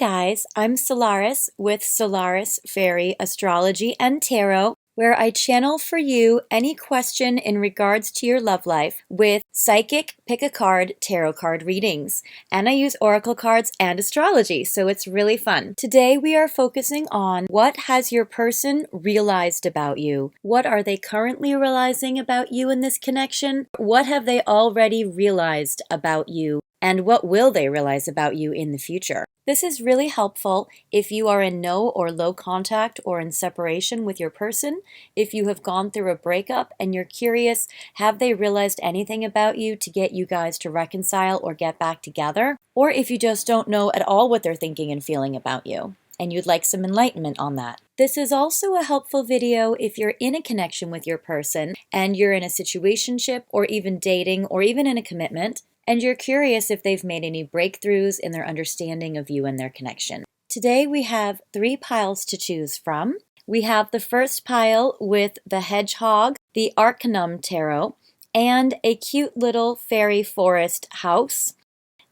guys, I'm Solaris with Solaris Fairy Astrology and Tarot, where I channel for you any question in regards to your love life with psychic pick a card tarot card readings. And I use oracle cards and astrology, so it's really fun. Today we are focusing on what has your person realized about you? What are they currently realizing about you in this connection? What have they already realized about you? And what will they realize about you in the future? This is really helpful if you are in no or low contact or in separation with your person, if you have gone through a breakup and you're curious, have they realized anything about you to get you guys to reconcile or get back together? Or if you just don't know at all what they're thinking and feeling about you, and you'd like some enlightenment on that. This is also a helpful video if you're in a connection with your person and you're in a situationship or even dating or even in a commitment, and you're curious if they've made any breakthroughs in their understanding of you and their connection. Today we have 3 piles to choose from. We have the first pile with the Hedgehog, the Arcanum Tarot, and a cute little fairy forest house.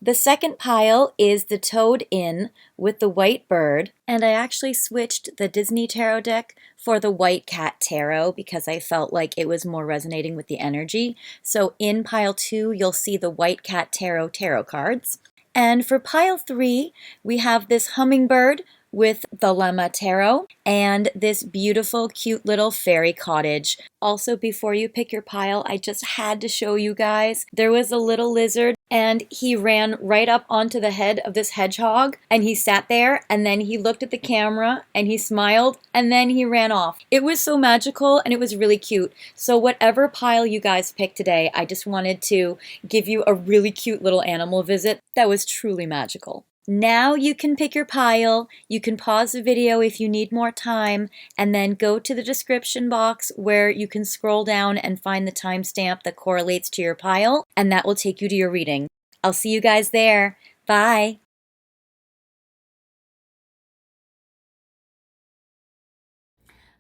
The second pile is the Toad Inn with the white bird, and I actually switched the Disney Tarot deck for the White Cat Tarot because I felt like it was more resonating with the energy. So in pile 2, you'll see the White Cat Tarot cards. And for pile 3, we have this Hummingbird with Thelema Tarot and this beautiful, cute little fairy cottage. Also, before you pick your pile, I just had to show you guys. There was a little lizard and he ran right up onto the head of this hedgehog and he sat there and then he looked at the camera and he smiled and then he ran off. It was so magical and it was really cute. So whatever pile you guys picked today, I just wanted to give you a really cute little animal visit that was truly magical. Now you can pick your pile, you can pause the video if you need more time, and then go to the description box where you can scroll down and find the timestamp that correlates to your pile, and that will take you to your reading. I'll see you guys there. Bye!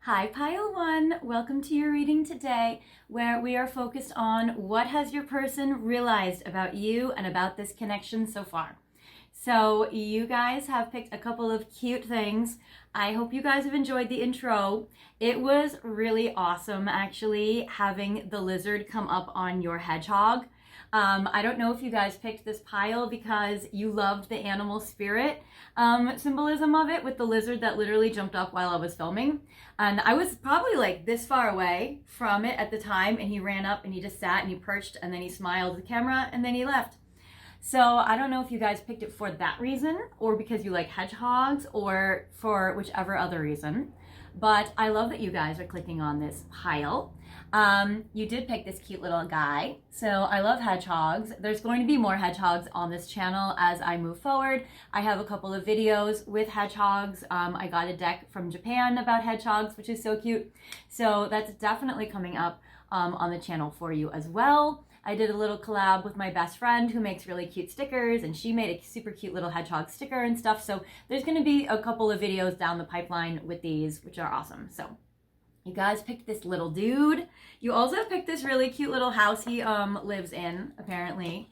Hi Pile 1, welcome to your reading today, where we are focused on what has your person realized about you and about this connection so far. So you guys have picked a couple of cute things. I hope you guys have enjoyed the intro. It was really awesome actually having the lizard come up on your hedgehog. I don't know if you guys picked this pile because you loved the animal spirit symbolism of it with the lizard that literally jumped up while I was filming. And I was probably like this far away from it at the time, and he ran up and he just sat and he perched and then he smiled at the camera and then he left. So I don't know if you guys picked it for that reason or because you like hedgehogs or for whichever other reason, but I love that you guys are clicking on this pile. You did pick this cute little guy, so I love hedgehogs. There's going to be more hedgehogs on this channel as I move forward. I have a couple of videos with hedgehogs. I got a deck from Japan about hedgehogs, which is so cute. So that's definitely coming up on the channel for you as well. I did a little collab with my best friend who makes really cute stickers, and she made a super cute little hedgehog sticker and stuff. So there's going to be a couple of videos down the pipeline with these, which are awesome. So you guys picked this little dude. You also picked this really cute little house he lives in, apparently.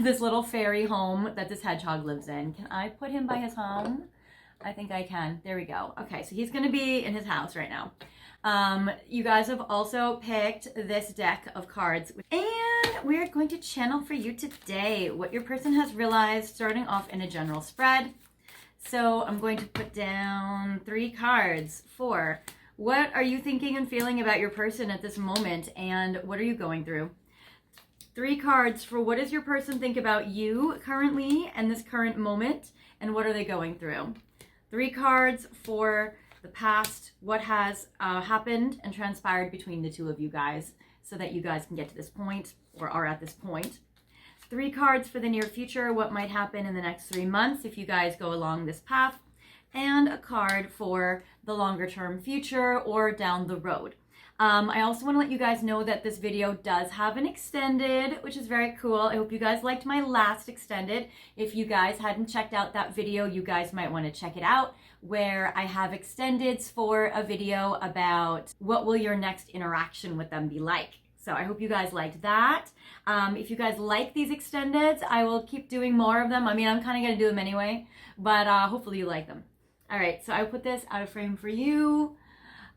This little fairy home that this hedgehog lives in. Can I put him by his home? I think I can. There we go. Okay, so he's going to be in his house right now. You guys have also picked this deck of cards, and we're going to channel for you today what your person has realized, starting off in a general spread. So I'm going to put down 3 cards for what are you thinking and feeling about your person at this moment, and what are you going through? 3 cards for what does your person think about you currently and this current moment, and what are they going through? 3 cards for the past, what has happened and transpired between the two of you guys so that you guys can get to this point or are at this point. 3 cards for the near future, what might happen in the next 3 months if you guys go along this path, and a card for the longer term future or down the road. I also want to let you guys know that this video does have an extended, which is very cool. I hope you guys liked my last extended. If you guys hadn't checked out that video, you guys might want to check it out, where I have extendeds for a video about what will your next interaction with them be like. So I hope you guys liked that. If you guys like these extendeds, I will keep doing more of them. I mean, I'm kind of going to do them anyway, but hopefully you like them. All right, so I put this out of frame for you.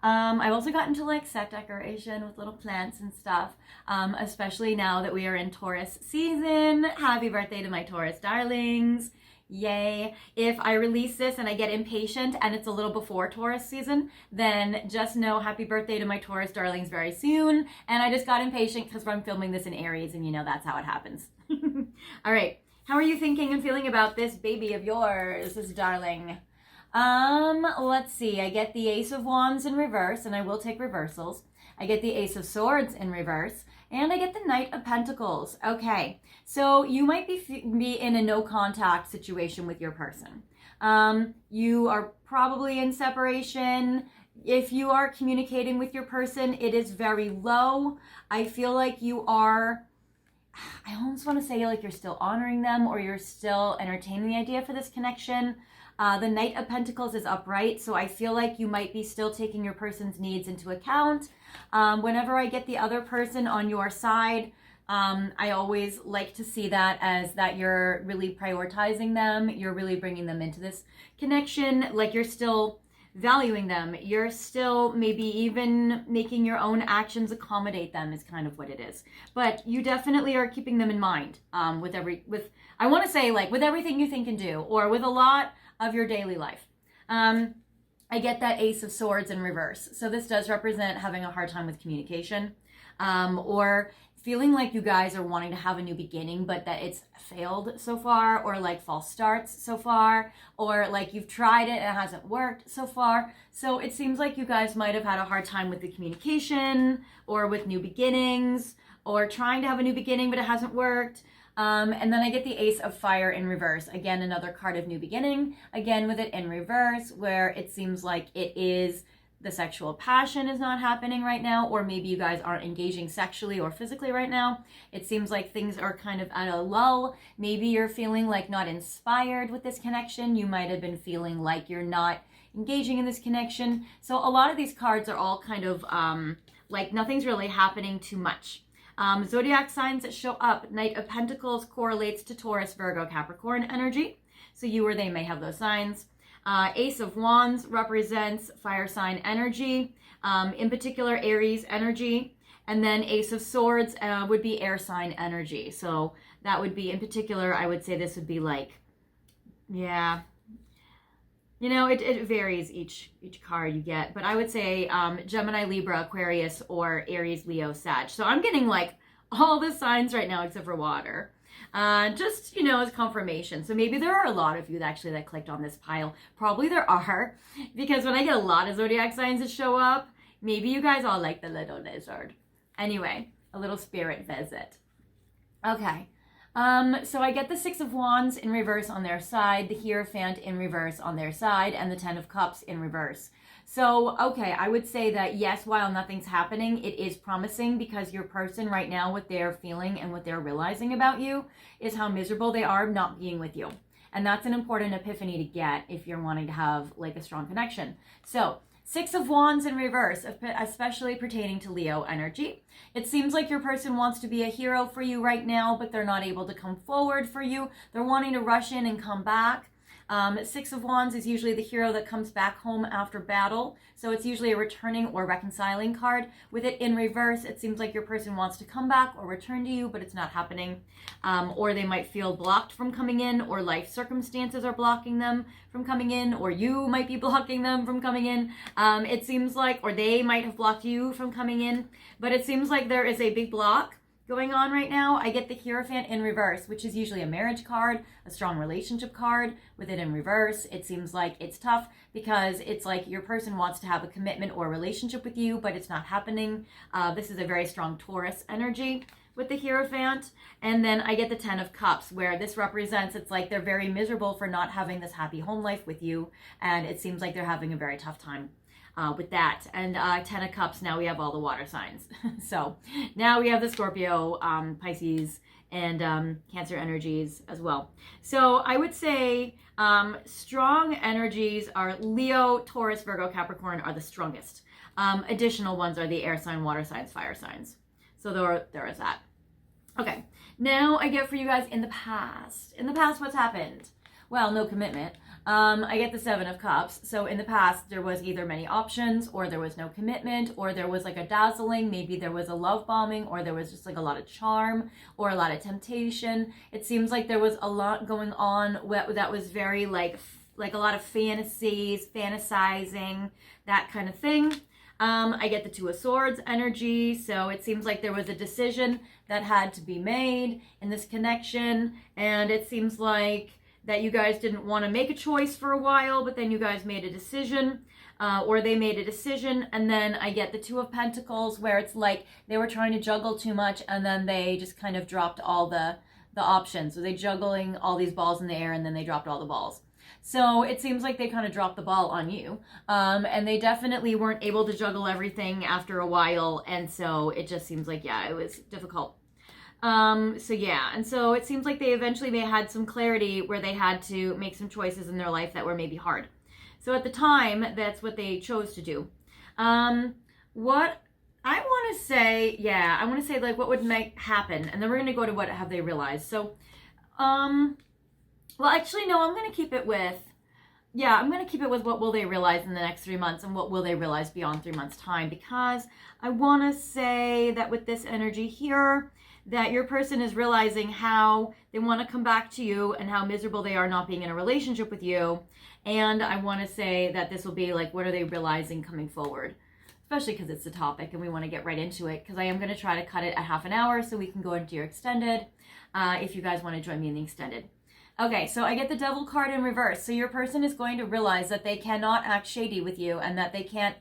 I've also gotten to like set decoration with little plants and stuff, especially now that we are in Taurus season. Happy birthday to my Taurus darlings. Yay. If I release this and I get impatient and it's a little before Taurus season, then just know happy birthday to my Taurus darlings very soon. And I just got impatient because I'm filming this in Aries, and you know that's how it happens. All right. How are you thinking and feeling about this baby of yours, this darling? Let's see. I get the Ace of Wands in reverse, and I will take reversals. I get the Ace of Swords in reverse, and I get the Knight of Pentacles. Okay, so you might be in a no contact situation with your person. You are probably in separation. If you are communicating with your person, it is very low. I feel like you are, I almost want to say like you're still honoring them, or you're still entertaining the idea for this connection. The Knight of Pentacles is upright, so I feel like you might be still taking your person's needs into account. Whenever I get the other person on your side, I always like to see that as that you're really prioritizing them. You're really bringing them into this connection, like you're still valuing them. You're still maybe even making your own actions accommodate them is kind of what it is. But you definitely are keeping them in mind I want to say like with everything you think and do, or with a lot of your daily life. I get that Ace of Swords in reverse. So this does represent having a hard time with communication, or feeling like you guys are wanting to have a new beginning, but that it's failed so far, or like false starts so far, or like you've tried it and it hasn't worked so far. So it seems like you guys might have had a hard time with the communication, or with new beginnings, or trying to have a new beginning, but it hasn't worked. And then I get the Ace of Fire in reverse. Again, another card of new beginning. Again, with it in reverse, where it seems like it is the sexual passion is not happening right now, or maybe you guys aren't engaging sexually or physically right now. It seems like things are kind of at a lull. Maybe you're feeling like not inspired with this connection. You might have been feeling like you're not engaging in this connection. So a lot of these cards are all kind of like nothing's really happening too much. Zodiac signs that show up. Knight of Pentacles correlates to Taurus, Virgo, Capricorn energy. So you or they may have those signs. Ace of Wands represents fire sign energy, in particular Aries energy. And then Ace of Swords would be air sign energy. So that would be in particular, I would say this would be like, yeah, you know, it varies each card you get, but I would say Gemini, Libra, Aquarius, or Aries, Leo, Sag. So I'm getting like all the signs right now except for water. Just, you know, as confirmation. So maybe there are a lot of you that clicked on this pile. Probably there are, because when I get a lot of zodiac signs that show up, maybe you guys all like the little lizard. Anyway, a little spirit visit. Okay. So I get the Six of Wands in reverse on their side, the Hierophant in reverse on their side, and the Ten of Cups in reverse. So, okay, I would say that yes, while nothing's happening, it is promising, because your person right now, what they're feeling and what they're realizing about you is how miserable they are not being with you. And that's an important epiphany to get if you're wanting to have like a strong connection. So, Six of Wands in reverse, especially pertaining to Leo energy. It seems like your person wants to be a hero for you right now, but they're not able to come forward for you. They're wanting to rush in and come back. Six of Wands is usually the hero that comes back home after battle. So it's usually a returning or reconciling card. With it in reverse, it seems like your person wants to come back or return to you, but it's not happening. Or they might feel blocked from coming in, or life circumstances are blocking them from coming in, or you might be blocking them from coming in. It seems like, or they might have blocked you from coming in, but it seems like there is a big block going on right now. I get the Hierophant in reverse, which is usually a marriage card, a strong relationship card. With it in reverse, it seems like it's tough, because it's like your person wants to have a commitment or relationship with you, but it's not happening. This is a very strong Taurus energy with the Hierophant. And then I get the Ten of Cups, where this represents, it's like they're very miserable for not having this happy home life with you, and it seems like they're having a very tough time with that. And Ten of Cups, now we have all the water signs. So now we have the Scorpio, Pisces, and Cancer energies as well. So I would say strong energies are Leo, Taurus, Virgo, Capricorn are the strongest. Additional ones are the air sign, water signs, fire signs. So there is that. Okay, now I get for you guys in the past. In the past, what's happened? Well, no commitment. I get the 7 of Cups. So in the past, there was either many options, or there was no commitment, or there was like a dazzling. Maybe there was a love bombing, or there was just like a lot of charm, or a lot of temptation. It seems like there was a lot going on that was very like a lot of fantasies, fantasizing, that kind of thing. I get the 2 of Swords energy, so it seems like there was a decision that had to be made in this connection, and it seems like that you guys didn't want to make a choice for a while, but then you guys made a decision, or they made a decision, and then I get the 2 of Pentacles, where it's like they were trying to juggle too much, and then they just kind of dropped all the options. So they juggling all these balls in the air, and then they dropped all the balls. So it seems like they kind of dropped the ball on you, and they definitely weren't able to juggle everything after a while, and so it just seems like, yeah, it was difficult. So yeah, and so it seems like they eventually had some clarity where they had to make some choices in their life that were maybe hard. So at the time, that's what they chose to do. What I want to say, I want to say like what would make happen, and then we're going to go to what have they realized. So, well, actually, no, I'm going to keep it with, I'm going to keep it with what will they realize in the next 3 months and what will they realize beyond 3 months' time, because I want to say that with this energy here, that your person is realizing how they want to come back to you and how miserable they are not being in a relationship with you. And I want to say that this will be like, what are they realizing coming forward? Especially because it's the topic and we want to get right into it, because I am going to try to cut it at half an hour so we can go into your extended, if you guys want to join me in the extended. Okay, so I get the Devil card in reverse. So your person is going to realize that they cannot act shady with you, and that they can't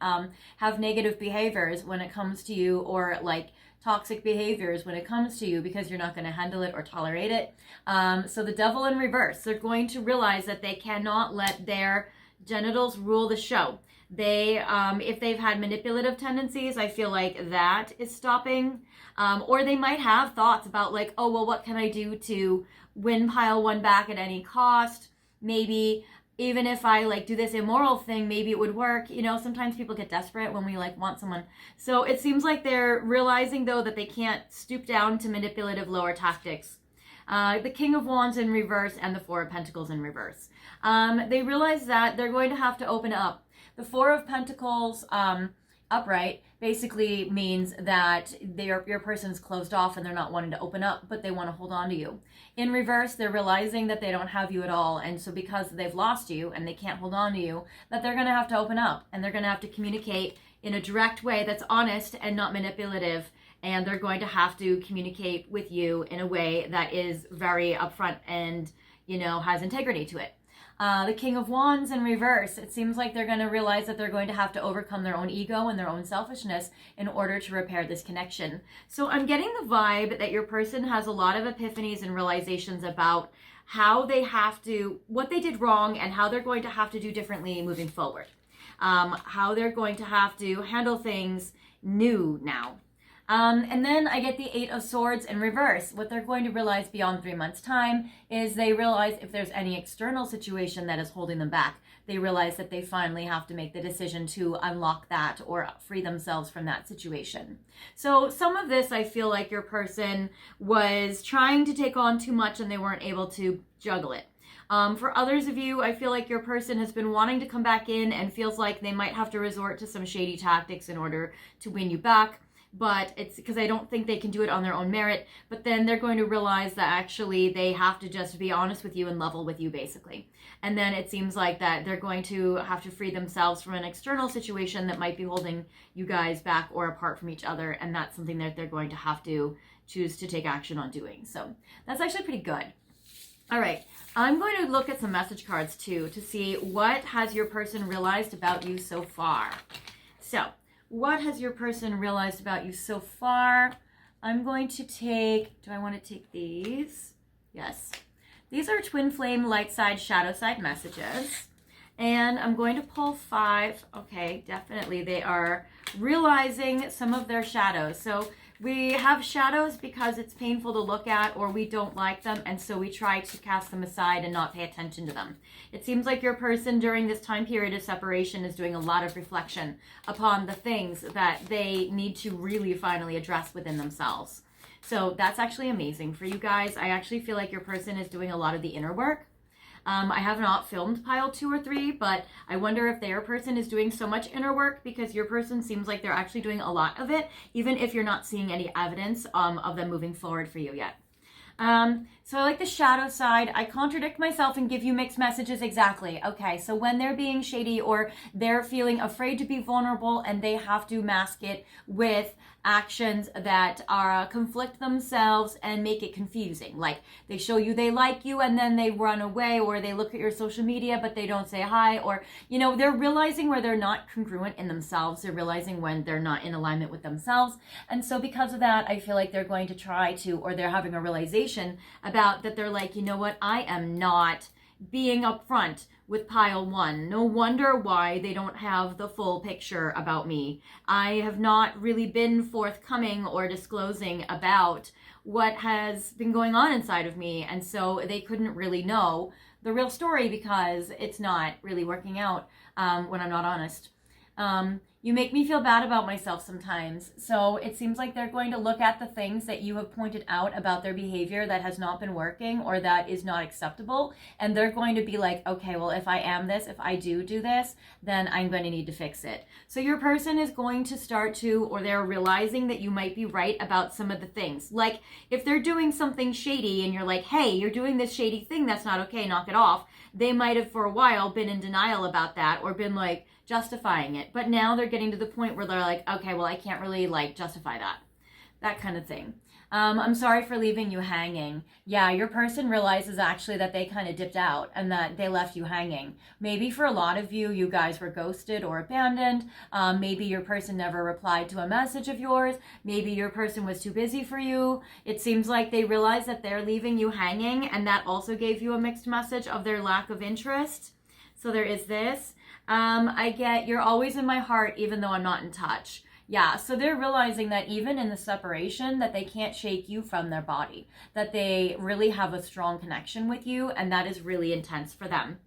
have negative behaviors when it comes to you, or like toxic behaviors when it comes to you, because you're not going to handle it or tolerate it. So the Devil in reverse, they're going to realize that they cannot let their genitals rule the show. They, if they've had manipulative tendencies, I feel like that is stopping. Or they might have thoughts about like, oh, well, what can I do to win pile 1 back at any cost? Maybe even if I like do this immoral thing, maybe it would work. You know, sometimes people get desperate when we like want someone. So it seems like they're realizing though that they can't stoop down to manipulative lower tactics. The King of Wands in reverse and the 4 of Pentacles in reverse. They realize that they're going to have to open up. The 4 of Pentacles upright basically means that your person's closed off and they're not wanting to open up, but they want to hold on to you. In reverse, they're realizing that they don't have you at all, and so because they've lost you and they can't hold on to you, that they're going to have to open up, and they're going to have to communicate in a direct way that's honest and not manipulative, and they're going to have to communicate with you in a way that is very upfront and, you know, has integrity to it. The King of Wands in reverse, it seems like they're going to realize that they're going to have to overcome their own ego and their own selfishness in order to repair this connection. So I'm getting the vibe that your person has a lot of epiphanies and realizations about how they have to, what they did wrong, and how they're going to have to do differently moving forward. How they're going to have to handle things new now. And then I get the 8 of Swords in reverse. What they're going to realize beyond 3 months' time is they realize if there's any external situation that is holding them back, they realize that they finally have to make the decision to unlock that or free themselves from that situation. So some of this, I feel like your person was trying to take on too much and they weren't able to juggle it. For others of you, I feel like your person has been wanting to come back in and feels like they might have to resort to some shady tactics in order to win you back. But it's because I don't think they can do it on their own merit. But then they're going to realize that actually they have to just be honest with you and level with you, basically. And then it seems like that they're going to have to free themselves from an external situation that might be holding you guys back or apart from each other. And that's something that they're going to have to choose to take action on doing. So that's actually pretty good. All right, I'm going to look at some message cards too to see what has your person realized about you so far. So, what has your person realized about you so far? I'm going to take, do I want to take these? Yes. These are twin flame, light side, shadow side messages. And I'm going to pull 5. Okay, definitely. They are realizing some of their shadows. So We have shadows because it's painful to look at or we don't like them, and so we try to cast them aside and not pay attention to them. It seems like your person during this time period of separation is doing a lot of reflection upon the things that they need to really finally address within themselves. So that's actually amazing for you guys. I actually feel like your person is doing a lot of the inner work. I have not filmed pile 2 or 3, but I wonder if their person is doing so much inner work because your person seems like they're actually doing a lot of it, even if you're not seeing any evidence of them moving forward for you yet. So I like the shadow side. I contradict myself and give you mixed messages. Exactly. Okay. So when they're being shady or they're feeling afraid to be vulnerable and they have to mask it with actions that are conflict themselves and make it confusing. Like they show you they like you and then they run away, or they look at your social media but they don't say hi, or they're realizing where they're not congruent in themselves. They're realizing when they're not in alignment with themselves. And so because of that, I feel like they're going to try to, or they're having a realization about that. They're like, you know what, I am not being upfront with pile 1. No wonder why they don't have the full picture about me. I have not really been forthcoming or disclosing about what has been going on inside of me, and so they couldn't really know the real story because it's not really working out when I'm not honest. You make me feel bad about myself sometimes. So it seems like they're going to look at the things that you have pointed out about their behavior that has not been working or that is not acceptable. And they're going to be like, okay, well, if I am this, if I do this, then I'm going to need to fix it. So your person is going to start to, or they're realizing that you might be right about some of the things. Like if they're doing something shady and you're like, hey, you're doing this shady thing, that's not okay, knock it off. They might have for a while been in denial about that or been like, justifying it, but now they're getting to the point where they're like, okay, well, I can't really justify that kind of thing. I'm sorry for leaving you hanging. Yeah, your person realizes actually that they kind of dipped out and that they left you hanging. Maybe for a lot of you, you guys were ghosted or abandoned. Maybe your person never replied to a message of yours. Maybe your person was too busy for you. It seems like they realized that they're leaving you hanging, and that also gave you a mixed message of their lack of interest. So there is this. I get, you're always in my heart even though I'm not in touch. Yeah, so they're realizing that even in the separation that they can't shake you from their body, that they really have a strong connection with you, and that is really intense for them.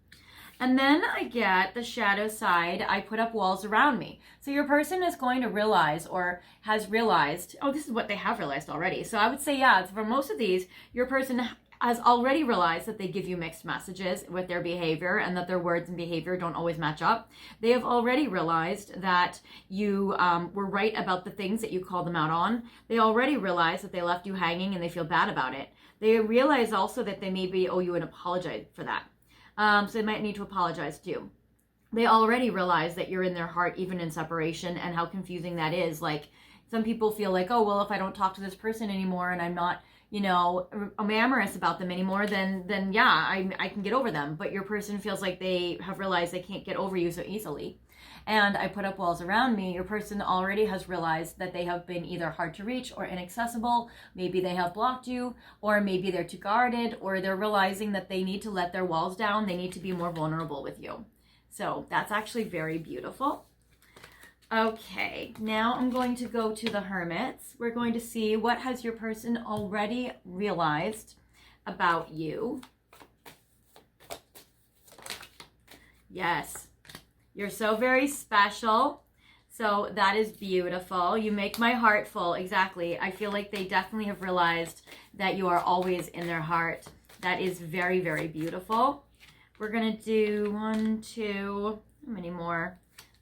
And then I get the shadow side, I put up walls around me. So your person is going to realize, or has realized, oh, this is what they have realized already. So I would say, yeah, for most of these, your person has already realized that they give you mixed messages with their behavior and that their words and behavior don't always match up. They have already realized that you were right about the things that you called them out on. They already realized that they left you hanging and they feel bad about it. They realize also that they maybe owe you an apology for that. So they might need to apologize too. They already realize that you're in their heart even in separation, and how confusing that is. Like some people feel like, oh, well, if I don't talk to this person anymore and I'm not amorous about them anymore, then yeah, I can get over them. But your person feels like they have realized they can't get over you so easily. And I put up walls around me. Your person already has realized that they have been either hard to reach or inaccessible. Maybe they have blocked you, or maybe they're too guarded, or they're realizing that they need to let their walls down. They need to be more vulnerable with you. So that's actually very beautiful. Okay, now I'm going to go to the Hermits. We're going to see what has your person already realized about you. Yes, you're so very special. So that is beautiful. You make my heart full. Exactly. I feel like they definitely have realized that you are always in their heart. That is very, very beautiful. We're going to do 1, 2, how many more?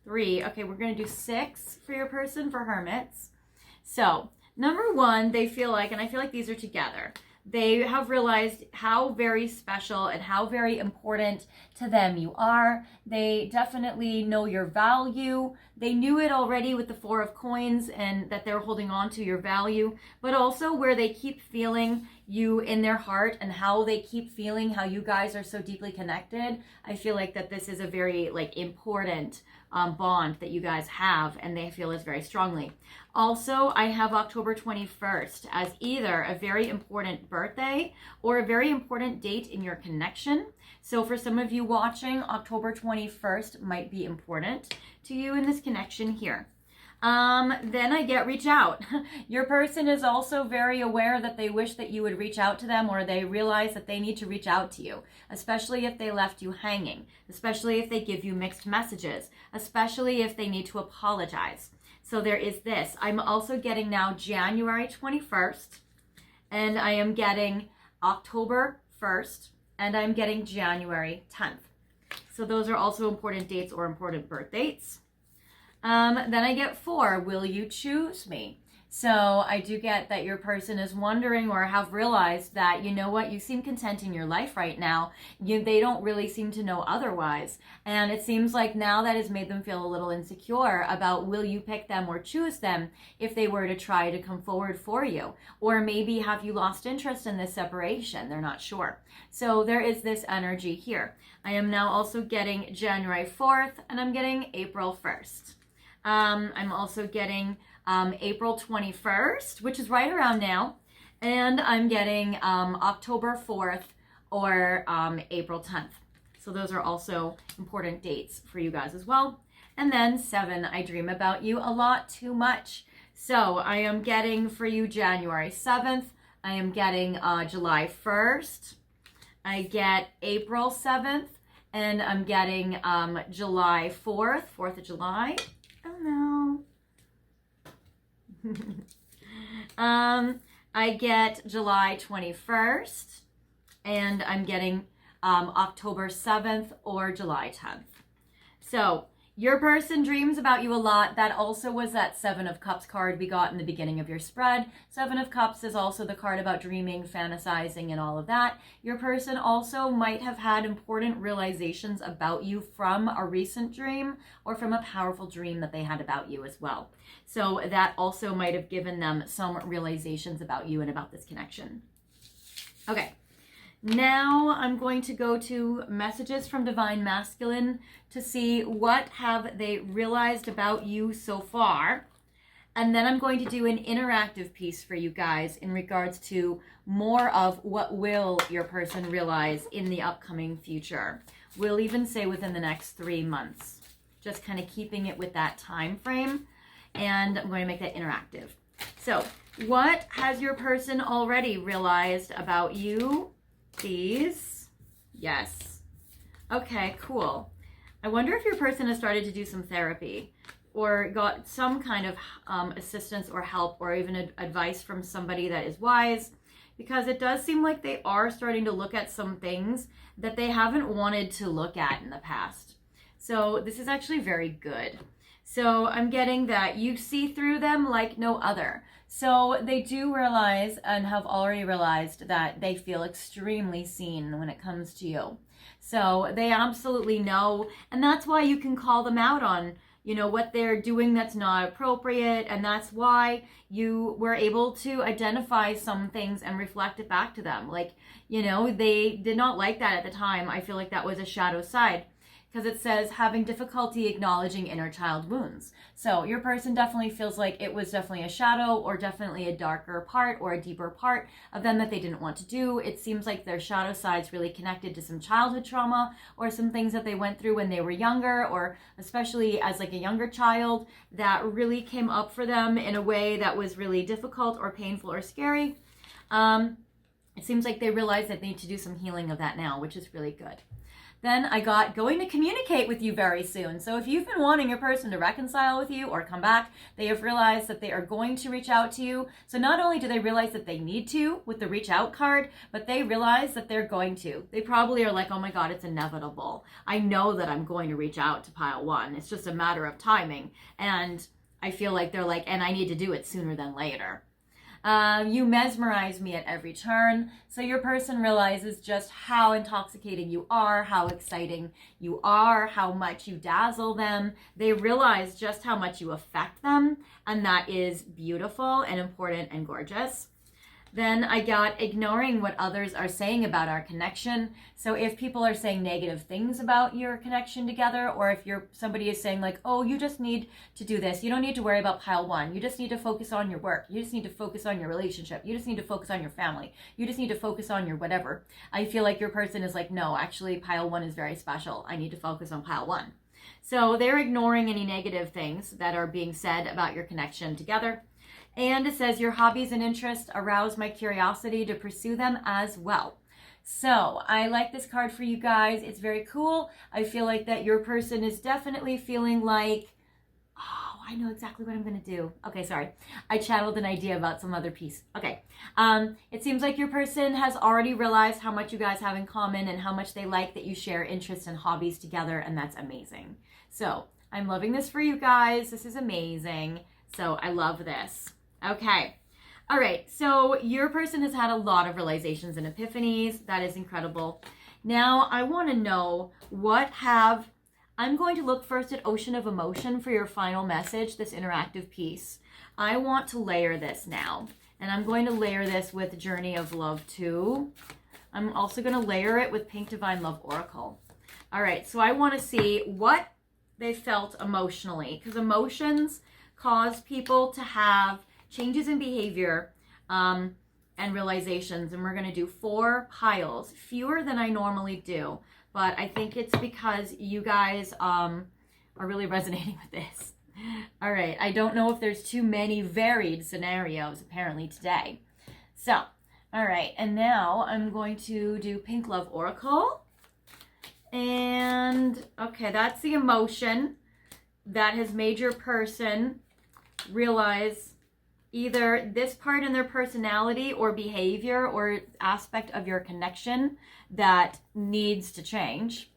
3. Okay, we're going to do 6 for your person for Hermits. So, number 1, they feel like, and I feel like these are together, they have realized how very special and how very important to them you are. They definitely know your value. They knew it already with the 4 of Coins, and that they're holding on to your value, but also where they keep feeling you in their heart and how they keep feeling how you guys are so deeply connected. I feel like that this is a very important bond that you guys have, and they feel this very strongly. Also, I have October 21st as either a very important birthday or a very important date in your connection. So for some of you watching, October 21st might be important to you in this connection here. Then I get reach out. Your person is also very aware that they wish that you would reach out to them, or they realize that they need to reach out to you, especially if they left you hanging, especially if they give you mixed messages, especially if they need to apologize. So there is this. I'm also getting now January 21st, and I am getting October 1st, and I'm getting January 10th. So those are also important dates or important birth dates. Then I get 4, will you choose me? So I do get that your person is wondering or have realized that, you know what, you seem content in your life right now. They don't really seem to know otherwise. And it seems like now that has made them feel a little insecure about will you pick them or choose them if they were to try to come forward for you. Or maybe have you lost interest in this separation? They're not sure. So there is this energy here. I am now also getting January 4th and I'm getting April 1st. I'm also getting April 21st, which is right around now, and I'm getting October 4th or April 10th. So those are also important dates for you guys as well. And then 7, I dream about you a lot too much. So I am getting for you January 7th. I am getting July 1st. I get April 7th, and I'm getting July 4th, 4th of July. Oh no. I get July 21st, and I'm getting October 7th or July 10th. So your person dreams about you a lot. That also was that 7 of Cups card we got in the beginning of your spread. 7 of Cups is also the card about dreaming, fantasizing, and all of that. Your person also might have had important realizations about you from a recent dream or from a powerful dream that they had about you as well. So that also might have given them some realizations about you and about this connection. Okay. Now I'm going to go to messages from Divine Masculine to see what have they realized about you so far. And then I'm going to do an interactive piece for you guys in regards to more of what will your person realize in the upcoming future. We'll even say within the next 3 months, just kind of keeping it with that time frame. And I'm going to make that interactive. So what has your person already realized about you? Please. Yes. Okay, cool. I wonder if your person has started to do some therapy or got some kind of assistance or help or even advice from somebody that is wise, because it does seem like they are starting to look at some things that they haven't wanted to look at in the past. So this is actually very good. So I'm getting that you see through them like no other. So they do realize and have already realized that they feel extremely seen when it comes to you. So they absolutely know, and that's why you can call them out on, you know, what they're doing that's not appropriate, and that's why you were able to identify some things and reflect it back to them. Like, you know, they did not like that at the time. I feel like that was a shadow side, because it says having difficulty acknowledging inner child wounds. So your person definitely feels like it was definitely a shadow or definitely a darker part or a deeper part of them that they didn't want to do. It seems like their shadow side's really connected to some childhood trauma or some things that they went through when they were younger, or especially as like a younger child, that really came up for them in a way that was really difficult or painful or scary. It seems like they realize that they need to do some healing of that now, which is really good. Then I got going to communicate with you very soon. So if you've been wanting your person to reconcile with you or come back, they have realized that they are going to reach out to you. So not only do they realize that they need to with the reach out card, but they realize that they're going to. They probably are like, oh my God, it's inevitable. I know that I'm going to reach out to pile 1. It's just a matter of timing. And I feel like they're like, and I need to do it sooner than later. You mesmerize me at every turn. So your person realizes just how intoxicating you are, how exciting you are, how much you dazzle them. They realize just how much you affect them, and that is beautiful and important and gorgeous. Then I got ignoring what others are saying about our connection. So if people are saying negative things about your connection together, or if somebody is saying like, oh, you just need to do this. You don't need to worry about pile 1. You just need to focus on your work. You just need to focus on your relationship. You just need to focus on your family. You just need to focus on your whatever. I feel like your person is like, no, actually pile 1 is very special. I need to focus on pile 1. So they're ignoring any negative things that are being said about your connection together. And it says your hobbies and interests arouse my curiosity to pursue them as well. So I like this card for you guys. It's very cool. I feel like that your person is definitely feeling like, oh, I know exactly what I'm going to do. Okay, sorry. I channeled an idea about some other piece. Okay. It seems like your person has already realized how much you guys have in common and how much they like that you share interests and hobbies together, and that's amazing. So I'm loving this for you guys. This is amazing. So I love this. Okay. All right, so your person has had a lot of realizations and epiphanies. That is incredible. Now, I want to know I'm going to look first at Ocean of Emotion for your final message, this interactive piece. I want to layer this now, and I'm going to layer this with Journey of Love too. I'm also going to layer it with Pink Divine Love Oracle. All right, so I want to see what they felt emotionally, because emotions cause people to have changes in behavior and realizations. And we're going to do 4 piles, fewer than I normally do. But I think it's because you guys are really resonating with this. All right. I don't know if there's too many varied scenarios apparently today. So, all right. And now I'm going to do Pink Love Oracle. And, okay, that's the emotion that has made your person realize either this part in their personality or behavior or aspect of your connection that needs to change.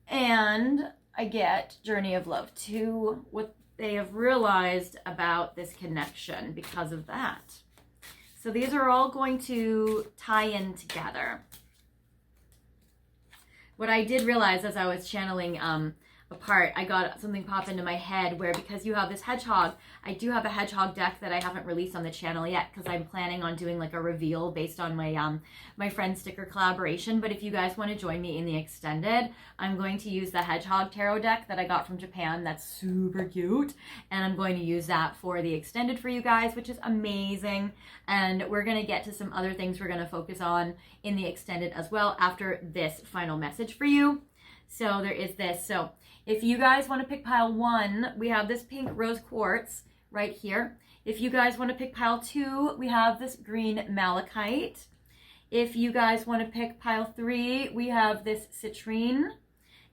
And I get Journey of Love too, what they have realized about this connection because of that. So these are all going to tie in together. What I did realize as I was channeling apart, I got something pop into my head where, because you have this hedgehog, I do have a hedgehog deck that I haven't released on the channel yet because I'm planning on doing like a reveal based on my my friend sticker collaboration. But if you guys want to join me in the extended, I'm going to use the hedgehog tarot deck that I got from Japan. That's super cute, and I'm going to use that for the extended for you guys, which is amazing. And we're going to get to some other things we're going to focus on in the extended as well after this final message for you. So there is this. So if you guys want to pick pile 1, we have this pink rose quartz right here. If you guys want to pick pile 2, we have this green malachite. If you guys want to pick pile 3, we have this citrine.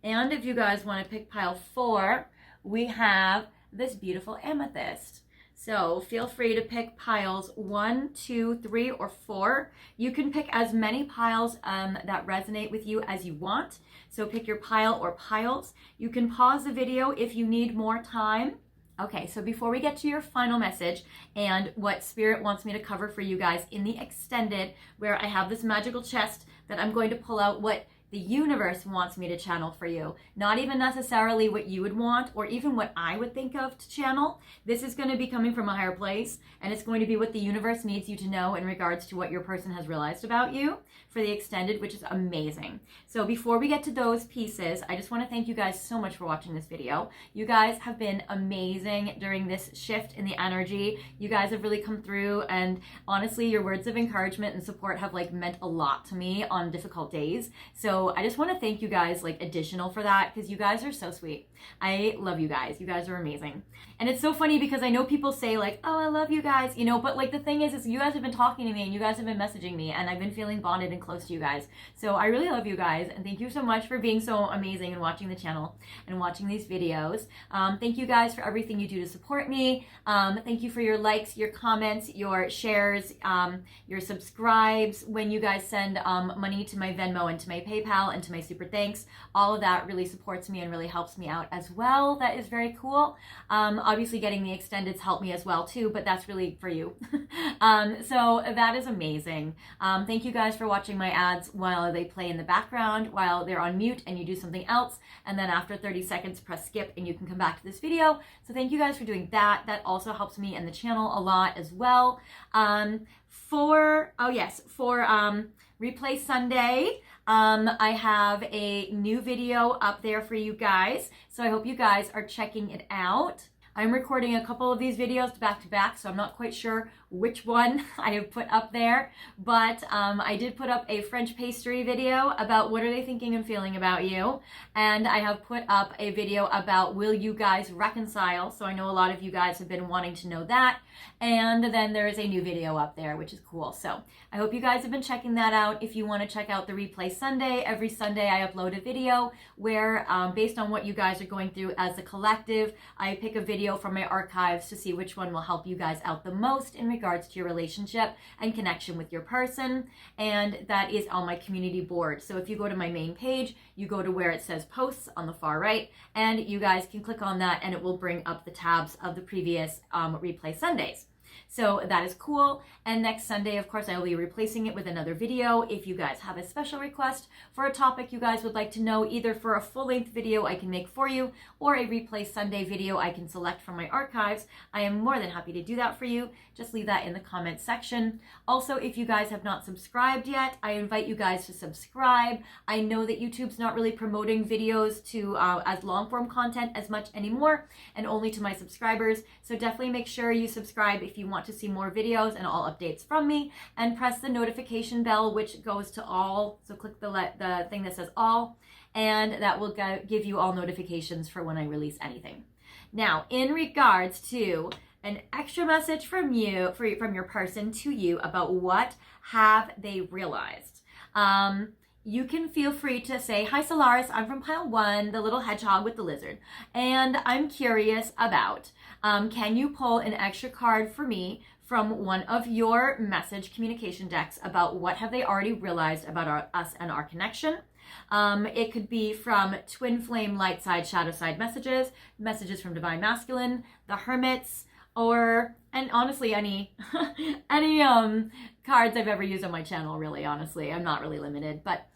And if you guys want to pick pile 4, we have this beautiful amethyst. So feel free to pick piles 1, 2, 3, or 4. You can pick as many piles that resonate with you as you want. So pick your pile or piles. You can pause the video if you need more time. Okay, so before we get to your final message and what Spirit wants me to cover for you guys in the extended, where I have this magical chest that I'm going to pull out what the universe wants me to channel for you. Not even necessarily what you would want or even what I would think of to channel. This is going to be coming from a higher place, and it's going to be what the universe needs you to know in regards to what your person has realized about you for the extended, which is amazing. So before we get to those pieces, I just want to thank you guys so much for watching this video. You guys have been amazing during this shift in the energy. You guys have really come through, and honestly, your words of encouragement and support have like meant a lot to me on difficult days. So I just want to thank you guys like additional for that, because you guys are so sweet. I love you guys. You guys are amazing. And it's so funny because I know people say like, oh, I love you guys, you know, but like the thing is you guys have been talking to me and you guys have been messaging me, and I've been feeling bonded and close to you guys. So I really love you guys, and thank you so much for being so amazing and watching the channel and watching these videos. Thank you guys for everything you do to support me. Thank you for your likes, your comments, your shares, your subscribes, when you guys send money to my Venmo and to my PayPal and to my super thanks. All of that really supports me and really helps me out as well. That is very cool. Obviously getting the extendeds help me as well too, but that's really for you. So that is amazing. Thank you guys for watching my ads while they play in the background, while they're on mute and you do something else, and then after 30 seconds press skip and you can come back to this video. So thank you guys for doing that. That also helps me and the channel a lot as well. For Replay Sunday, I have a new video up there for you guys, so I hope you guys are checking it out. I'm recording a couple of these videos back to back, so I'm not quite sure which one I have put up there, but I did put up a French pastry video about what are they thinking and feeling about you, and I have put up a video about will you guys reconcile, so I know a lot of you guys have been wanting to know that, and then there is a new video up there, which is cool. So I hope you guys have been checking that out. If you want to check out the replay Sunday, every Sunday I upload a video where based on what you guys are going through as a collective, I pick a video from my archives to see which one will help you guys out the most in regards to your relationship and connection with your person, and that is on my community board. So if you go to my main page, you go to where it says posts on the far right, and you guys can click on that and it will bring up the tabs of the previous replay Sundays. So that is cool. And next Sunday, of course, I will be replacing it with another video. If you guys have a special request for a topic you guys would like to know, either for a full-length video I can make for you or a replay Sunday video I can select from my archives, I am more than happy to do that for you. Just leave that in the comments section. Also, if you guys have not subscribed yet, I invite you guys to subscribe. I know that YouTube's not really promoting videos to as long-form content as much anymore, and only to my subscribers. So definitely make sure you subscribe if you want to see more videos and all updates from me, and press the notification bell, which goes to all. So click the thing that says all, and that will give you all notifications for when I release anything. Now, in regards to an extra message from you, from your person to you about what have they realized, you can feel free to say, hi Solaris, I'm from pile 1, the little hedgehog with the lizard, and I'm curious about, can you pull an extra card for me from one of your message communication decks about what have they already realized about us and our connection? It could be from Twin Flame, Light Side, Shadow Side messages, messages from Divine Masculine, the Hermits, and honestly, any cards I've ever used on my channel, really, honestly. I'm not really limited, but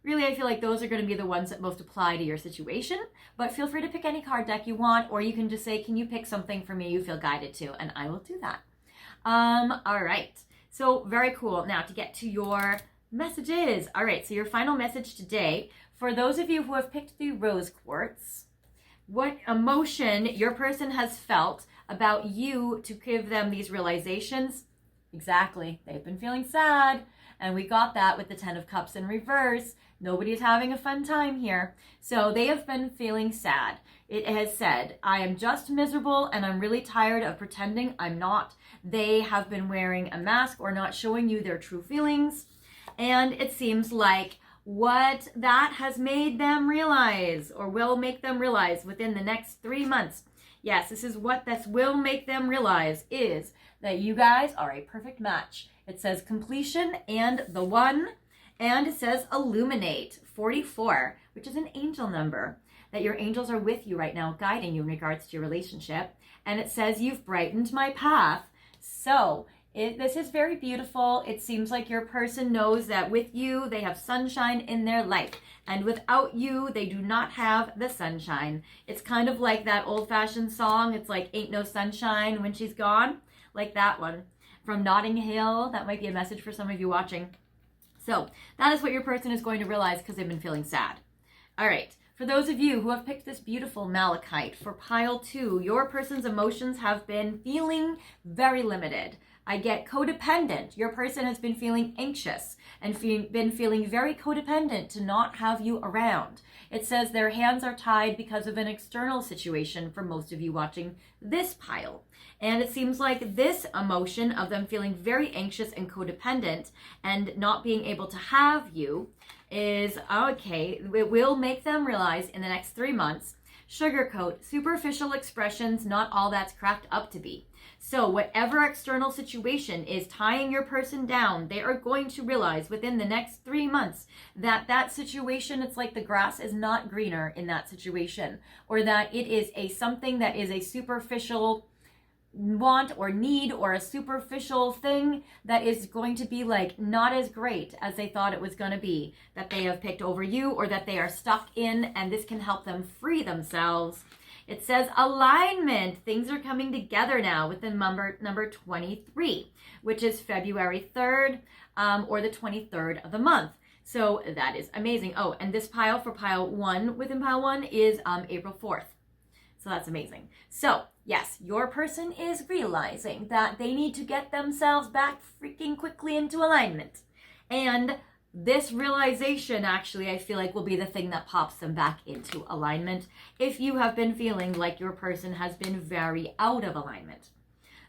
really I feel like those are going to be the ones that most apply to your situation, but feel free to pick any card deck you want, or you can just say, can you pick something for me you feel guided to, and I will do that. All right, so very cool. Now to get to your messages. All right, so your final message today, for those of you who have picked the rose quartz, what emotion your person has felt about you to give them these realizations? Exactly. They've been feeling sad. And we got that with the 10 of Cups in reverse. Nobody's having a fun time here. So they have been feeling sad. It has said, I am just miserable and I'm really tired of pretending I'm not. They have been wearing a mask or not showing you their true feelings. And it seems like what that has made them realize, or will make them realize within the next 3 months. Yes, this is what this will make them realize, is that you guys are a perfect match. It says completion and the one, and it says illuminate, 44, which is an angel number, that your angels are with you right now, guiding you in regards to your relationship. And it says you've brightened my path. So this is very beautiful. It seems like your person knows that with you, they have sunshine in their life. And without you, they do not have the sunshine. It's kind of like that old-fashioned song. It's like, ain't no sunshine when she's gone. Like that one from Notting Hill. That might be a message for some of you watching. So that is what your person is going to realize because they've been feeling sad. All right. For those of you who have picked this beautiful malachite for pile 2, your person's emotions have been feeling very limited. I get codependent. Your person has been feeling anxious and been feeling very codependent to not have you around. It says their hands are tied because of an external situation for most of you watching this pile. And it seems like this emotion of them feeling very anxious and codependent and not being able to have you is, okay, it will make them realize in the next 3 months, sugarcoat, superficial expressions, not all that's cracked up to be. So whatever external situation is tying your person down, they are going to realize within the next 3 months that that situation, it's like the grass is not greener in that situation, or that it is something that is a superficial want or need, or a superficial thing that is going to be like not as great as they thought it was going to be, that they have picked over you or that they are stuck in, and this can help them free themselves. It says alignment. Things are coming together now with the number 23, which is February 3rd or the 23rd of the month. So that is amazing. Oh, and this pile for pile 1 within pile 1 is April 4th. So that's amazing. So yes, your person is realizing that they need to get themselves back freaking quickly into alignment. And this realization, actually, I feel like will be the thing that pops them back into alignment if you have been feeling like your person has been very out of alignment.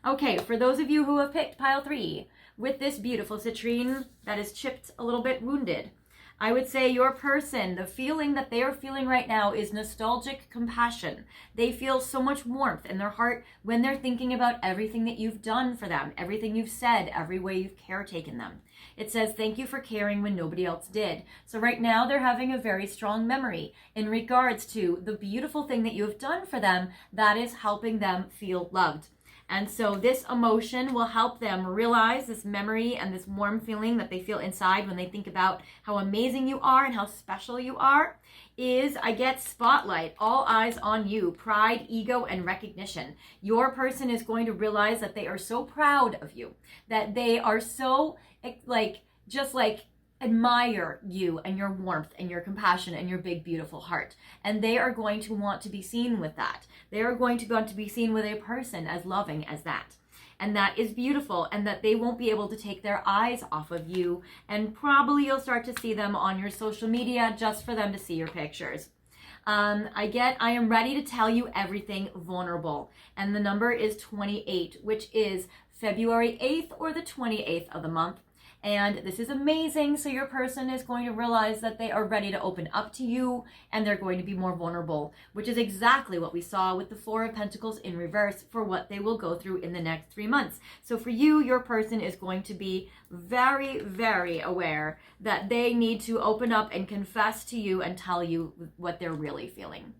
Okay, for those of you who have picked pile 3, with this beautiful citrine that is chipped a little bit wounded, I would say your person, the feeling that they are feeling right now is nostalgic compassion. They feel so much warmth in their heart when they're thinking about everything that you've done for them, everything you've said, every way you've caretaken them. It says, thank you for caring when nobody else did. So right now they're having a very strong memory in regards to the beautiful thing that you have done for them that is helping them feel loved. And so this emotion will help them realize this memory and this warm feeling that they feel inside when they think about how amazing you are and how special you are. Is I get spotlight, all eyes on you, pride, ego, and recognition. Your person is going to realize that they are so proud of you, that they are so admire you and your warmth and your compassion and your big, beautiful heart. And they are going to want to be seen with that. They are going to want to be seen with a person as loving as that. And that is beautiful, and that they won't be able to take their eyes off of you. And probably you'll start to see them on your social media just for them to see your pictures. I am ready to tell you everything vulnerable. And the number is 28, which is February 8th or the 28th of the month. And this is amazing. So your person is going to realize that they are ready to open up to you, and they're going to be more vulnerable, which is exactly what we saw with the 4 of Pentacles in reverse for what they will go through in the next 3 months. So for you, your person is going to be very, very aware that they need to open up and confess to you and tell you what they're really feeling.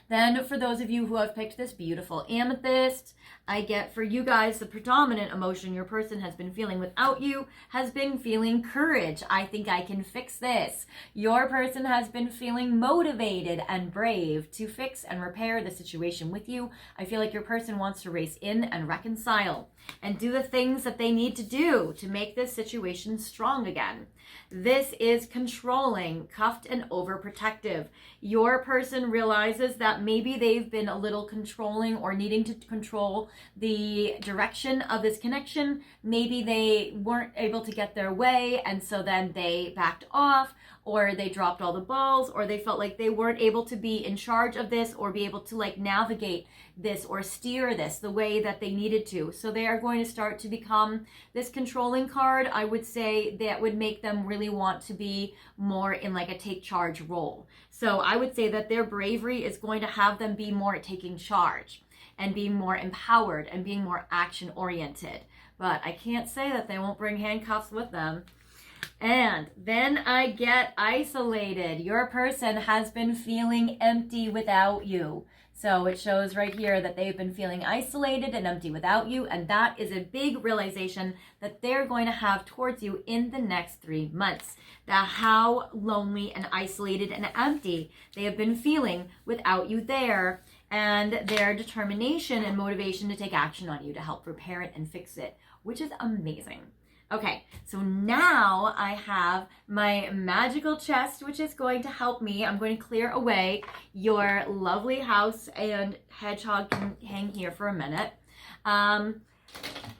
Then for those of you who have picked this beautiful amethyst, I get for you guys the predominant emotion your person has been feeling without you has been feeling courage. I think I can fix this. Your person has been feeling motivated and brave to fix and repair the situation with you. I feel like your person wants to race in and reconcile and do the things that they need to do to make this situation strong again. This is controlling, cuffed, and overprotective. Your person realizes that maybe they've been a little controlling or needing to control the direction of this connection. Maybe they weren't able to get their way, and so then they backed off, or they dropped all the balls, or they felt like they weren't able to be in charge of this or be able to navigate this or steer this the way that they needed to. So they are going to start to become this controlling card. I would say that would make them really want to be more in a take charge role. So I would say that their bravery is going to have them be more taking charge and being more empowered and being more action oriented. But I can't say that they won't bring handcuffs with them. And then I get isolated. Your person has been feeling empty without you. So it shows right here that they've been feeling isolated and empty without you. And that is a big realization that they're going to have towards you in the next 3 months. That how lonely and isolated and empty they have been feeling without you there. And their determination and motivation to take action on you to help repair it and fix it, which is amazing. Okay, so now I have my magical chest, which is going to help me. I'm going to clear away your lovely house, and Hedgehog can hang here for a minute.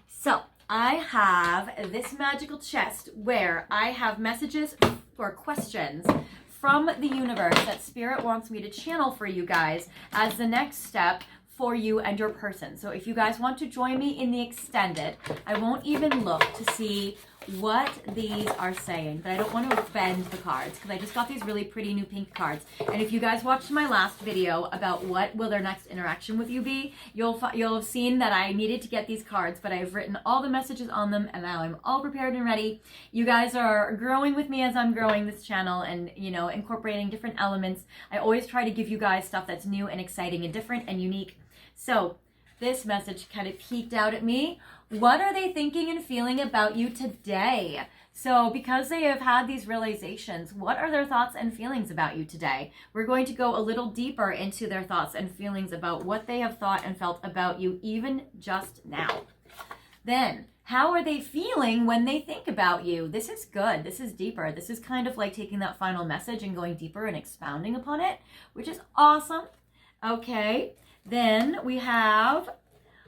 So I have this magical chest where I have messages or questions from the universe that Spirit wants me to channel for you guys as the next step for you and your person. So if you guys want to join me in the extended, I won't even look to see what these are saying, but I don't want to bend the cards because I just got these really pretty new pink cards. And if you guys watched my last video about what will their next interaction with you be, you'll have seen that I needed to get these cards, but I've written all the messages on them, and now I'm all prepared and ready. You guys are growing with me as I'm growing this channel and, incorporating different elements. I always try to give you guys stuff that's new and exciting and different and unique. So this message kind of peeked out at me. What are they thinking and feeling about you today? So because they have had these realizations, what are their thoughts and feelings about you today? We're going to go a little deeper into their thoughts and feelings about what they have thought and felt about you even just now. Then, how are they feeling when they think about you? This is good. This is deeper. This is kind of like taking that final message and going deeper and expounding upon it, which is awesome. Okay, then we have,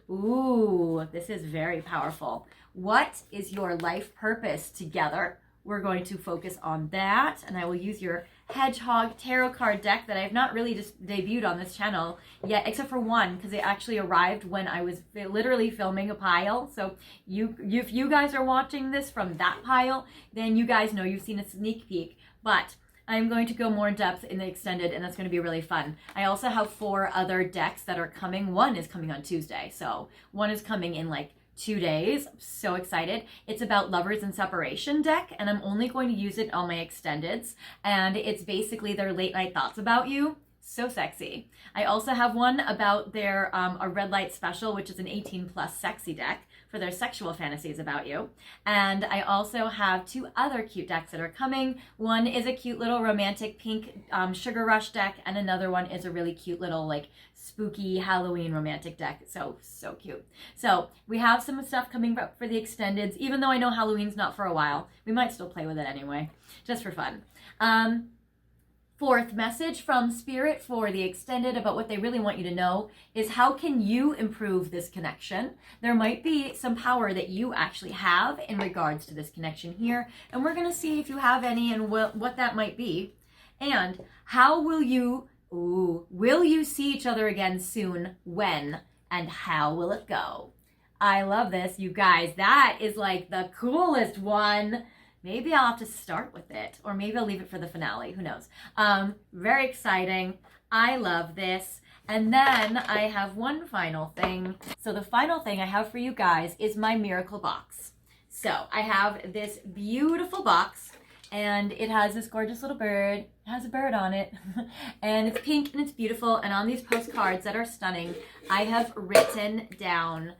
ooh, this is very powerful. What is your life purpose together? We're going to focus on that, and I will use your Hedgehog tarot card deck that I have not really just debuted on this channel yet, except for one, because it actually arrived when I was literally filming a pile. So if you guys are watching this from that pile, then you guys know you've seen a sneak peek. But I'm going to go more in depth in the extended, and that's going to be really fun. I also have 4 other decks that are coming. One is coming on Tuesday, so one is coming in like 2 days. I'm so excited. It's about lovers and separation deck, and I'm only going to use it on my extendeds, and it's basically their late night thoughts about you. So sexy. I also have one about their a red light special, which is an 18+ sexy deck for their sexual fantasies about you. And I also have 2 other cute decks that are coming. One is a cute little romantic pink sugar rush deck, and another one is a really cute little like spooky Halloween romantic deck. So cute. So we have some stuff coming up for the extendeds, even though I know Halloween's not for a while. We might still play with it anyway, just for fun. Fourth message from Spirit for the extended about what they really want you to know is how can you improve this connection? There might be some power that you actually have in regards to this connection here, and we're going to see if you have any and what that might be. And how will you see each other again soon? When? And how will it go? I love this, you guys. That is like the coolest one. Maybe I'll have to start with it, or maybe I'll leave it for the finale. Who knows? Very exciting. I love this. And then I have one final thing. So the final thing I have for you guys is my miracle box. So I have this beautiful box, and it has this gorgeous little bird. It has a bird on it, and it's pink and it's beautiful. And on these postcards that are stunning, I have written down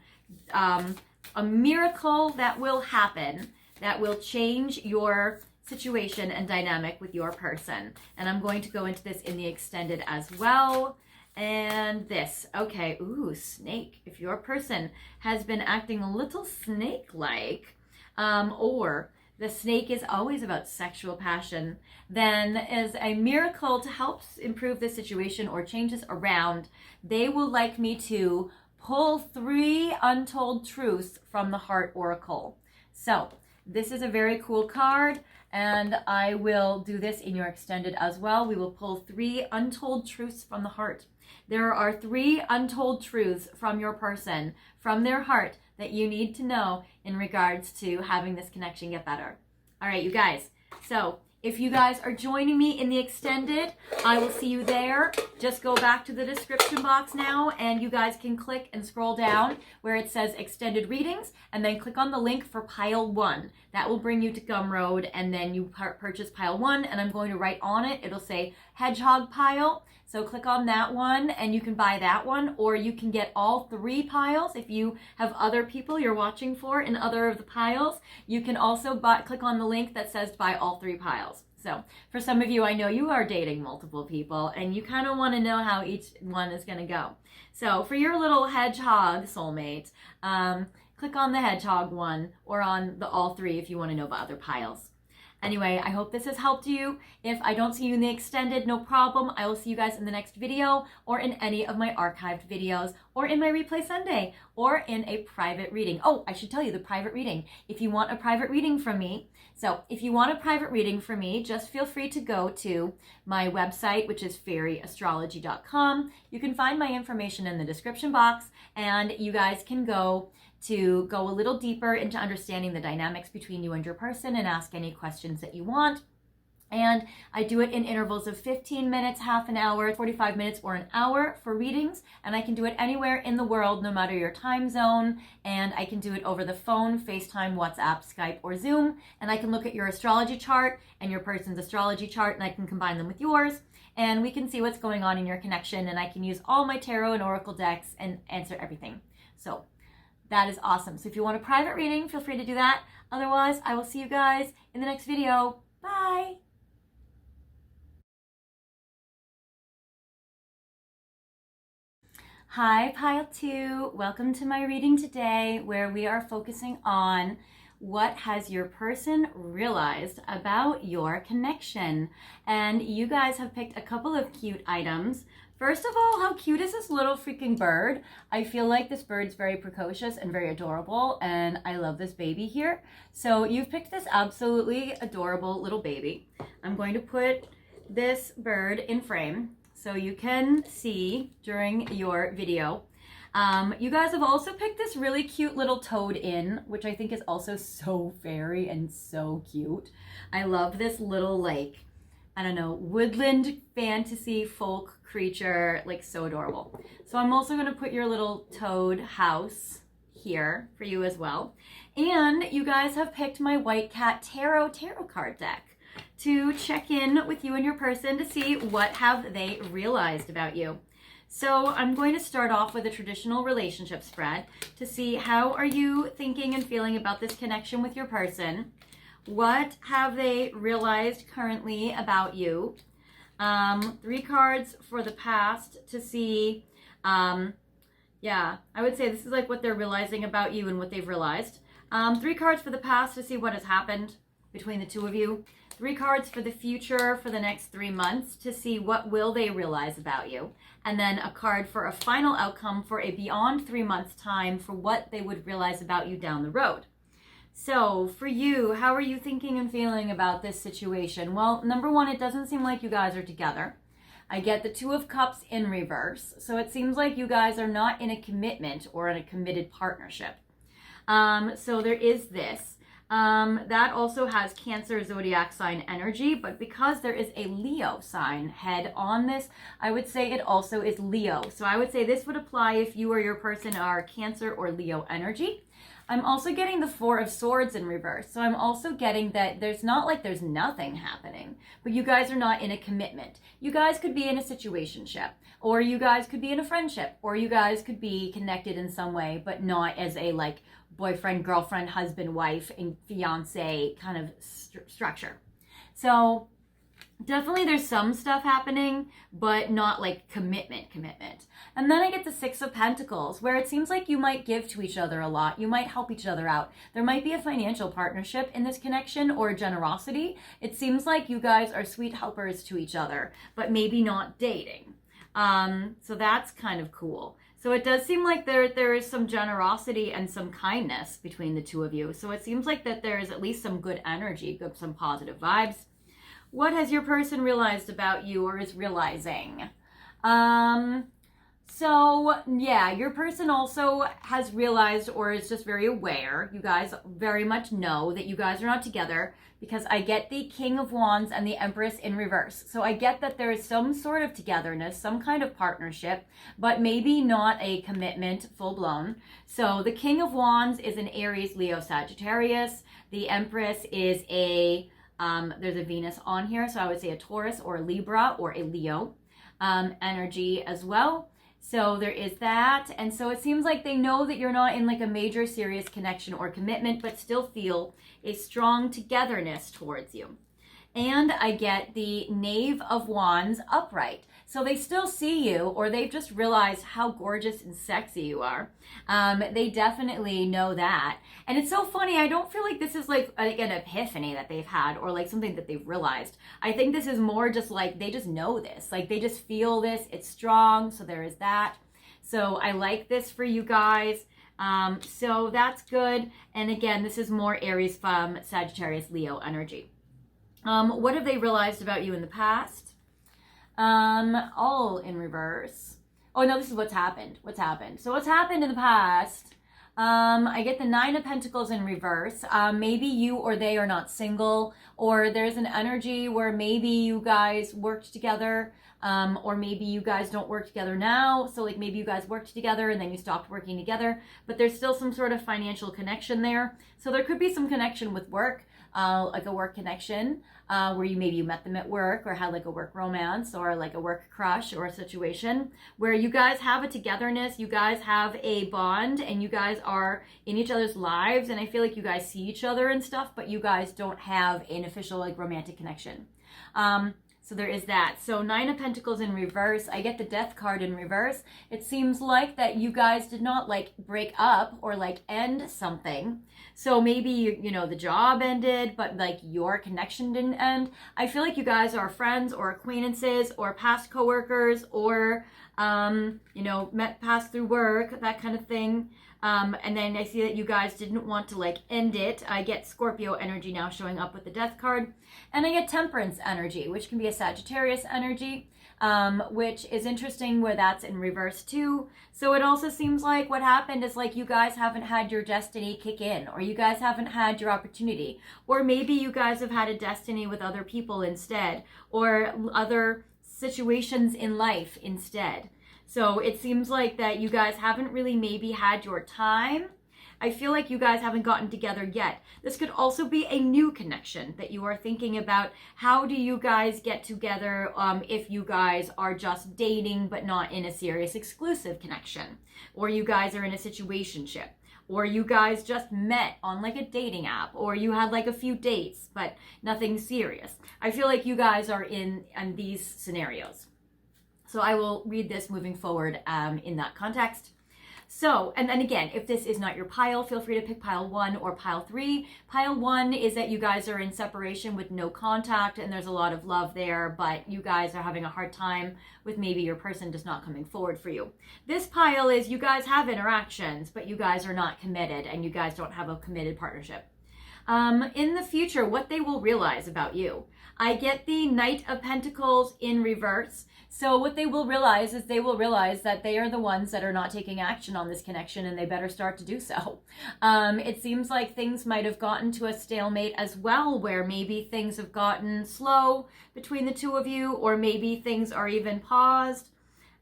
a miracle that will happen that will change your situation and dynamic with your person. And I'm going to go into this in the extended as well. And this, okay, ooh, snake. If your person has been acting a little snake-like, or the snake is always about sexual passion, then as a miracle to help improve the situation or change this around, they will like me to pull 3 untold truths from the Heart Oracle. So this is a very cool card, and I will do this in your extended as well. We will pull 3 untold truths from the heart. There are 3 untold truths from your person, from their heart, that you need to know in regards to having this connection get better. All right, you guys. So if you guys are joining me in the extended, I will see you there. Just go back to the description box now, and you guys can click and scroll down where it says extended readings, and then click on the link for pile 1. That will bring you to Gumroad, and then you purchase pile 1, and I'm going to write on it. It'll say Hedgehog pile. So click on that one and you can buy that one, or you can get all 3 piles. If you have other people you're watching for in other of the piles, you can also click on the link that says buy all 3 piles. So for some of you, I know you are dating multiple people and you kind of want to know how each one is going to go. So for your little hedgehog soulmate, click on the hedgehog one, or on the all 3 if you want to know about other piles. Anyway, I hope this has helped you. If I don't see you in the extended, no problem. I will see you guys in the next video, or in any of my archived videos, or in my replay Sunday, or in a private reading. Oh, I should tell you the private reading. If you want a private reading from me, just feel free to go to my website, which is fairyastrology.com. You can find my information in the description box, and you guys can go a little deeper into understanding the dynamics between you and your person and ask any questions that you want. And I do it in intervals of 15 minutes, half an hour, 45 minutes, or an hour for readings. And I can do it anywhere in the world, no matter your time zone. And I can do it over the phone, FaceTime, WhatsApp, Skype, or Zoom. And I can look at your astrology chart and your person's astrology chart, and I can combine them with yours. And we can see what's going on in your connection. And I can use all my tarot and oracle decks and answer everything. So that is awesome. So if you want a private reading, feel free to do that. Otherwise, I will see you guys in the next video. Bye. Hi, Pile 2. Welcome to my reading today, where we are focusing on what has your person realized about your connection? And you guys have picked a couple of cute items. First of all, how cute is this little freaking bird? I feel like this bird's very precocious and very adorable, and I love this baby here. So you've picked this absolutely adorable little baby. I'm going to put this bird in frame so you can see during your video. You guys have also picked this really cute little toad in, which I think is also so fairy and so cute. I love this little, like, I don't know, woodland fantasy folk creature, like so adorable. So I'm also going to put your little toad house here for you as well. And you guys have picked my White Cat tarot card deck to check in with you and your person to see what have they realized about you. So I'm going to start off with a traditional relationship spread to see how are you thinking and feeling about this connection with your person. What have they realized currently about you? 3 cards for the past to see, yeah, I would say this is like what they're realizing about you and what they've realized. 3 cards for the past to see what has happened between the two of you. 3 cards for the future for the next 3 months to see what will they realize about you. And then a card for a final outcome for a beyond 3 months time for what they would realize about you down the road. So for you, how are you thinking and feeling about this situation? Well, number one, it doesn't seem like you guys are together. I get the 2 of Cups in reverse. So it seems like you guys are not in a commitment or in a committed partnership. So there is this. That also has Cancer zodiac sign energy, but because there is a Leo sign head on this, I would say it also is Leo. So I would say this would apply if you or your person are Cancer or Leo energy. I'm also getting the 4 of Swords in reverse. So I'm also getting that there's not like there's nothing happening, but you guys are not in a commitment. You guys could be in a situationship, or you guys could be in a friendship, or you guys could be connected in some way, but not as a like boyfriend, girlfriend, husband, wife, and fiance kind of structure. So definitely there's some stuff happening, but not like commitment. And then I get the 6 of Pentacles, where it seems like you might give to each other a lot. You might help each other out. There might be a financial partnership in this connection or generosity. It seems like you guys are sweet helpers to each other, but maybe not dating. So that's kind of cool. So it does seem like there is some generosity and some kindness between the two of you. So it seems like that there is at least some good energy, some positive vibes. What has your person realized about you or is realizing? So yeah, your person also has realized or is just very aware. You guys very much know that you guys are not together because I get the King of Wands and the Empress in reverse. So I get that there is some sort of togetherness, some kind of partnership, but maybe not a commitment full blown. So the King of Wands is an Aries, Leo, Sagittarius. The Empress is there's a Venus on here, so I would say a Taurus or a Libra or a Leo energy as well. So there is that. And so it seems like they know that you're not in like a major serious connection or commitment, but still feel a strong togetherness towards you. And I get the Knave of Wands upright. So they still see you, or they've just realized how gorgeous and sexy you are. They definitely know that. And it's so funny, I don't feel like this is like an epiphany that they've had or like something that they've realized. I think this is more just like they just know this. Like they just feel this, it's strong, so there is that. So I like this for you guys. So that's good. And again, this is more Aries, Sagittarius, Leo energy. What have they realized about you in the past? All in reverse. Oh no, this is what's happened. So what's happened in the past? I get the 9 of Pentacles in reverse. Maybe you or they are not single, or there's an energy where maybe you guys worked together, or maybe you guys don't work together now. So like maybe you guys worked together and then you stopped working together, but there's still some sort of financial connection there. So there could be some connection with work. Like a work connection, where you met them at work or had like a work romance or like a work crush or a situation where you guys have a togetherness, you guys have a bond, and you guys are in each other's lives. And I feel like you guys see each other and stuff, but you guys don't have an official like romantic connection. So there is that. So 9 of Pentacles in reverse. I get the Death card in reverse. It seems like that you guys did not like break up or like end something. So maybe, you know, the job ended, but like your connection didn't end. I feel like you guys are friends or acquaintances or past coworkers or, you know, passed through work, that kind of thing. And then I see that you guys didn't want to like end it. I get Scorpio energy now showing up with the Death card. And I get Temperance energy, which can be a Sagittarius energy, which is interesting where that's in reverse too. So it also seems like what happened is like you guys haven't had your destiny kick in, or you guys haven't had your opportunity, or maybe you guys have had a destiny with other people instead, or other situations in life instead. So it seems like that you guys haven't really maybe had your time. I feel like you guys haven't gotten together yet. This could also be a new connection that you are thinking about. How do you guys get together if you guys are just dating but not in a serious exclusive connection? Or you guys are in a situationship? Or you guys just met on like a dating app? Or you had like a few dates but nothing serious? I feel like you guys are in these scenarios. So I will read this moving forward in that context. So, and then again, if this is not your pile, feel free to pick pile 1 or pile 3. Pile 1 is that you guys are in separation with no contact and there's a lot of love there, but you guys are having a hard time with maybe your person just not coming forward for you. This pile is you guys have interactions, but you guys are not committed and you guys don't have a committed partnership. In the future, what they will realize about you. I get the Knight of Pentacles in reverse. So what they will realize is they will realize that they are the ones that are not taking action on this connection and they better start to do so. It seems like things might have gotten to a stalemate as well, where maybe things have gotten slow between the two of you, or maybe things are even paused.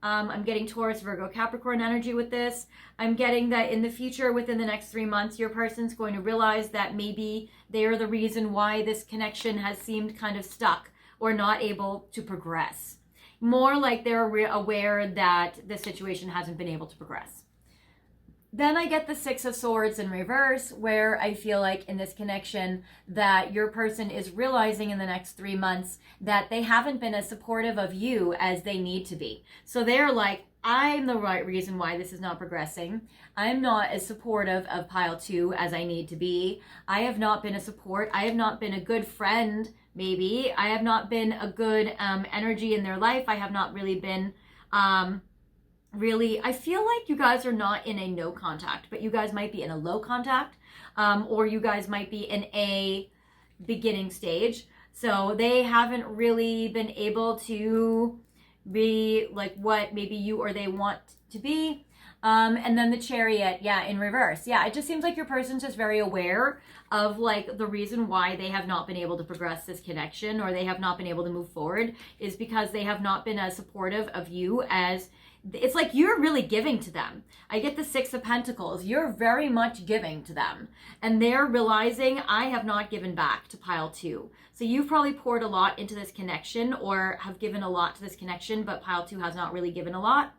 I'm getting Taurus, Virgo, Capricorn energy with this. I'm getting that in the future, within the next 3 months, your person's going to realize that maybe they're the reason why this connection has seemed kind of stuck or not able to progress. More like they're aware that the situation hasn't been able to progress. Then I get the 6 of Swords in reverse, where I feel like in this connection that your person is realizing in the next 3 months that they haven't been as supportive of you as they need to be. So they're like, I'm the right reason why this is not progressing. I'm not as supportive of pile 2 as I need to be. I have not been a support. I have not been a good friend, maybe. I have not been a good energy in their life. I have not really been... I feel like you guys are not in a no contact, but you guys might be in a low contact, or you guys might be in a beginning stage. So they haven't really been able to be like what maybe you or they want to be. And then the Chariot, yeah, in reverse. Yeah, it just seems like your person's just very aware of like the reason why they have not been able to progress this connection, or they have not been able to move forward, is because they have not been as supportive of you as... It's like you're really giving to them. I get the 6 of Pentacles. You're very much giving to them. And they're realizing, I have not given back to pile 2. So you've probably poured a lot into this connection, or have given a lot to this connection, but pile 2 has not really given a lot.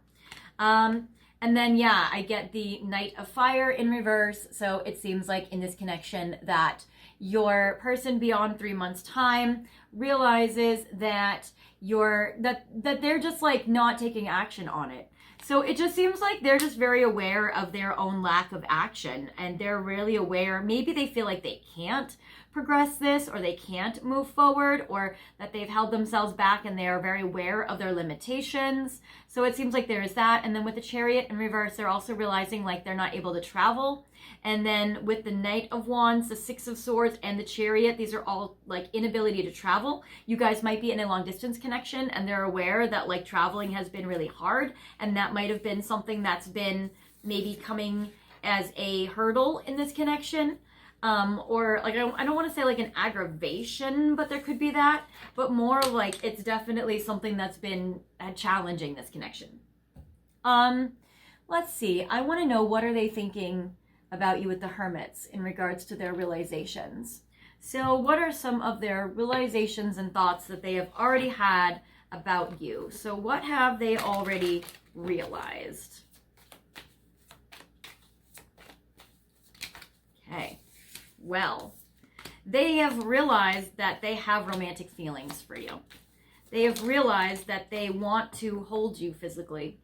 And then, yeah, I get the Knight of Fire in reverse. So it seems like in this connection that your person beyond 3 months' time realizes that that they're just like not taking action on it. So it just seems like they're just very aware of their own lack of action, and they're really aware. Maybe they feel like they can't progress this, or they can't move forward, or that they've held themselves back and they are very aware of their limitations. So it seems like there is that. And then with the Chariot in reverse, they're also realizing like they're not able to travel. And then with the Knight of Wands, the 6 of Swords, and the Chariot, these are all like inability to travel. You guys might be in a long distance connection and they're aware that like traveling has been really hard, and that might have been something that's been maybe coming as a hurdle in this connection. Or like, I don't want to say like an aggravation, but there could be that, but more like it's definitely something that's been challenging this connection. Let's see. I want to know, what are they thinking about you with the Hermits in regards to their realizations? So what are some of their realizations and thoughts that they have already had about you? So what have they already realized? Okay. Well, they have realized that they have romantic feelings for you. They have realized that they want to hold you physically.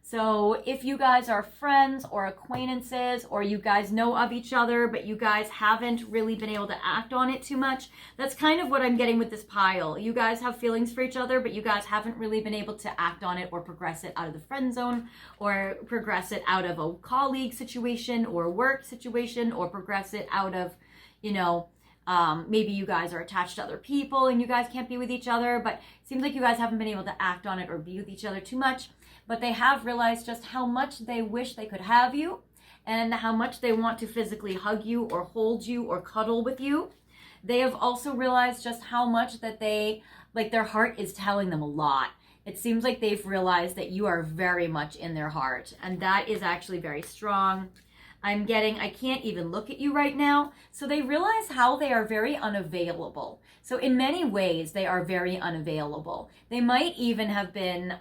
So if you guys are friends or acquaintances, or you guys know of each other, but you guys haven't really been able to act on it too much, that's kind of what I'm getting with this pile. You guys have feelings for each other, but you guys haven't really been able to act on it or progress it out of the friend zone, or progress it out of a colleague situation or a work situation, or progress it out of, maybe you guys are attached to other people and you guys can't be with each other, but it seems like you guys haven't been able to act on it or be with each other too much. But they have realized just how much they wish they could have you, and how much they want to physically hug you or hold you or cuddle with you. They have also realized just how much that their heart is telling them a lot. It seems like they've realized that you are very much in their heart, and that is actually very strong. I'm getting, I can't even look at you right now. So they realize how they are very unavailable. So in many ways, they are very unavailable. They might even have been,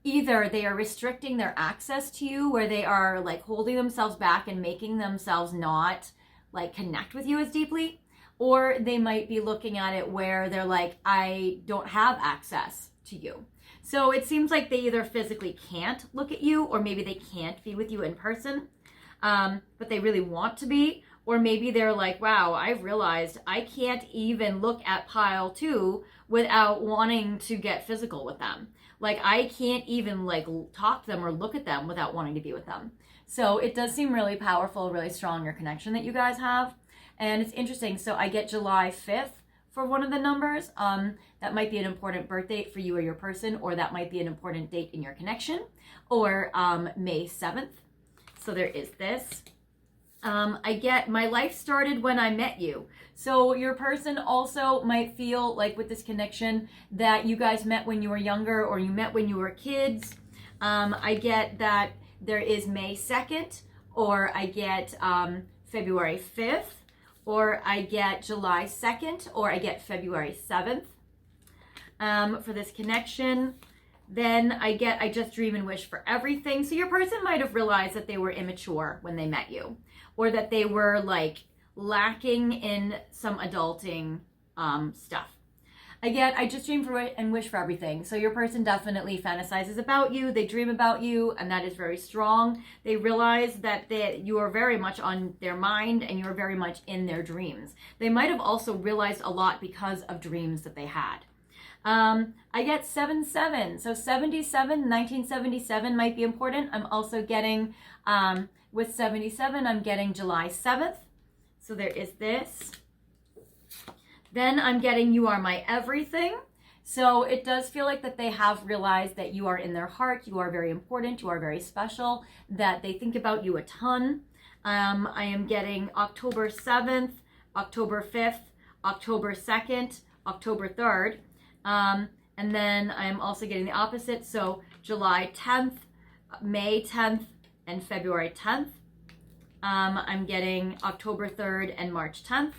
either they are restricting their access to you, where they are like holding themselves back and making themselves not like connect with you as deeply, or they might be looking at it where they're like, I don't have access to you. So it seems like they either physically can't look at you, or maybe they can't be with you in person, but they really want to be. Or maybe they're like, wow, I've realized I can't even look at pile 2 without wanting to get physical with them. Like, I can't even like talk to them or look at them without wanting to be with them. So it does seem really powerful, really strong, your connection that you guys have. And it's interesting. So I get July 5th for one of the numbers. That might be an important birth date for you or your person, or that might be an important date in your connection, or May 7th. So there is this. I get, my life started when I met you. So your person also might feel like with this connection that you guys met when you were younger, or you met when you were kids. I get that there is May 2nd, or I get February 5th, or I get July 2nd, or I get February 7th for this connection. Then I just dream and wish for everything. So your person might have realized that they were immature when they met you, or that they were like lacking in some adulting stuff. Again, I just dream for and wish for everything. So your person definitely fantasizes about you. They dream about you, and that is very strong. They realize that you are very much on their mind, and you are very much in their dreams. They might have also realized a lot because of dreams that they had. I get 7-7. So 77, 1977 might be important. I'm also getting, with 77, I'm getting July 7th. So there is this. Then I'm getting you are my everything. So it does feel like that they have realized that you are in their heart. You are very important. You are very special. That they think about you a ton. I am getting October 7th, October 5th, October 2nd, October 3rd. And then I'm also getting the opposite. So July 10th, May 10th, and February 10th. I'm getting October 3rd and March 10th.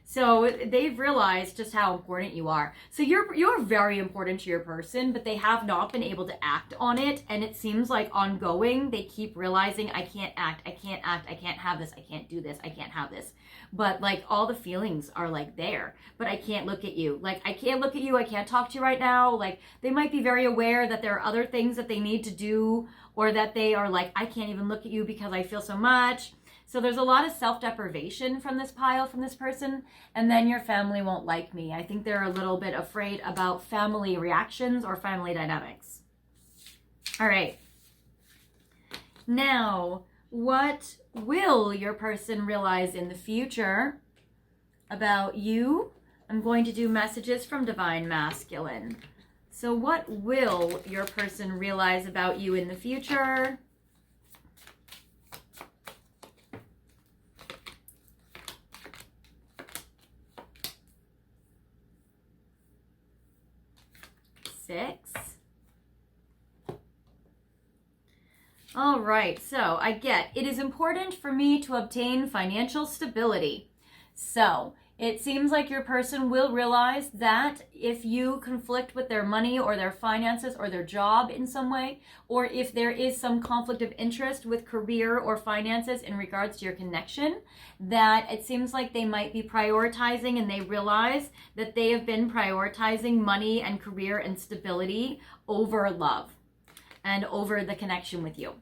So they've realized just how important you are. So you're very important to your person, but they have not been able to act on it. And it seems like ongoing, they keep realizing, I can't act, I can't act, I can't have this, I can't do this, I can't have this. But like all the feelings are like there, but I can't look at you. Like I can't look at you, I can't talk to you right now. Like they might be very aware that there are other things that they need to do, or that they are like, I can't even look at you because I feel so much. So there's a lot of self-deprivation from this pile, from this person. And then your family won't like me. I think they're a little bit afraid about family reactions or family dynamics. All right. Now, what will your person realize in the future about you? I'm going to do messages from Divine Masculine. So what will your person realize about you in the future? Six. All right, so I get, it is important for me to obtain financial stability. So It seems like your person will realize that if you conflict with their money or their finances or their job in some way, or if there is some conflict of interest with career or finances in regards to your connection, that it seems like they might be prioritizing, and they realize that they have been prioritizing money and career and stability over love and over the connection with you.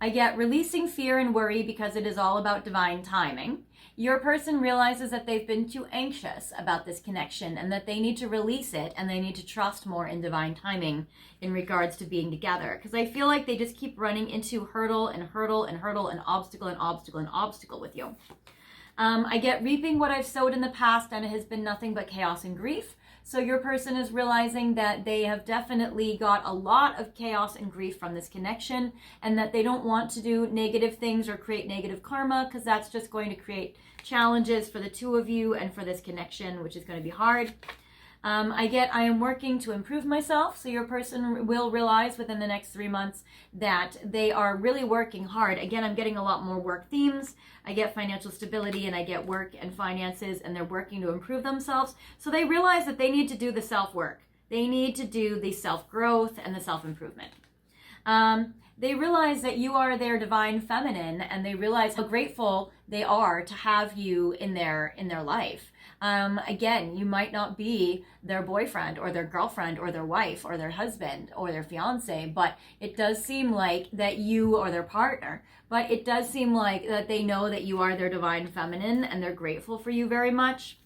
I get releasing fear and worry because it is all about divine timing. Your person realizes that they've been too anxious about this connection and that they need to release it, and they need to trust more in divine timing in regards to being together. Because I feel like they just keep running into hurdle and hurdle and hurdle and obstacle and obstacle and obstacle with you. I get reaping what I've sowed in the past, and it has been nothing but chaos and grief. So your person is realizing that they have definitely got a lot of chaos and grief from this connection, and that they don't want to do negative things or create negative karma, because that's just going to create challenges for the two of you and for this connection, which is going to be hard. I am working to improve myself. So your person will realize within the next 3 months that they are really working hard. Again, I'm getting a lot more work themes. I get financial stability, and I get work and finances, and they're working to improve themselves. So they realize that they need to do the self-work. They need to do the self-growth and the self-improvement. They realize that you are their divine feminine, and they realize how grateful they are to have you in their life. Again, you might not be their boyfriend or their girlfriend or their wife or their husband or their fiance, but it does seem like that you or their partner, but it does seem like that they know that you are their divine feminine, and they're grateful for you very much.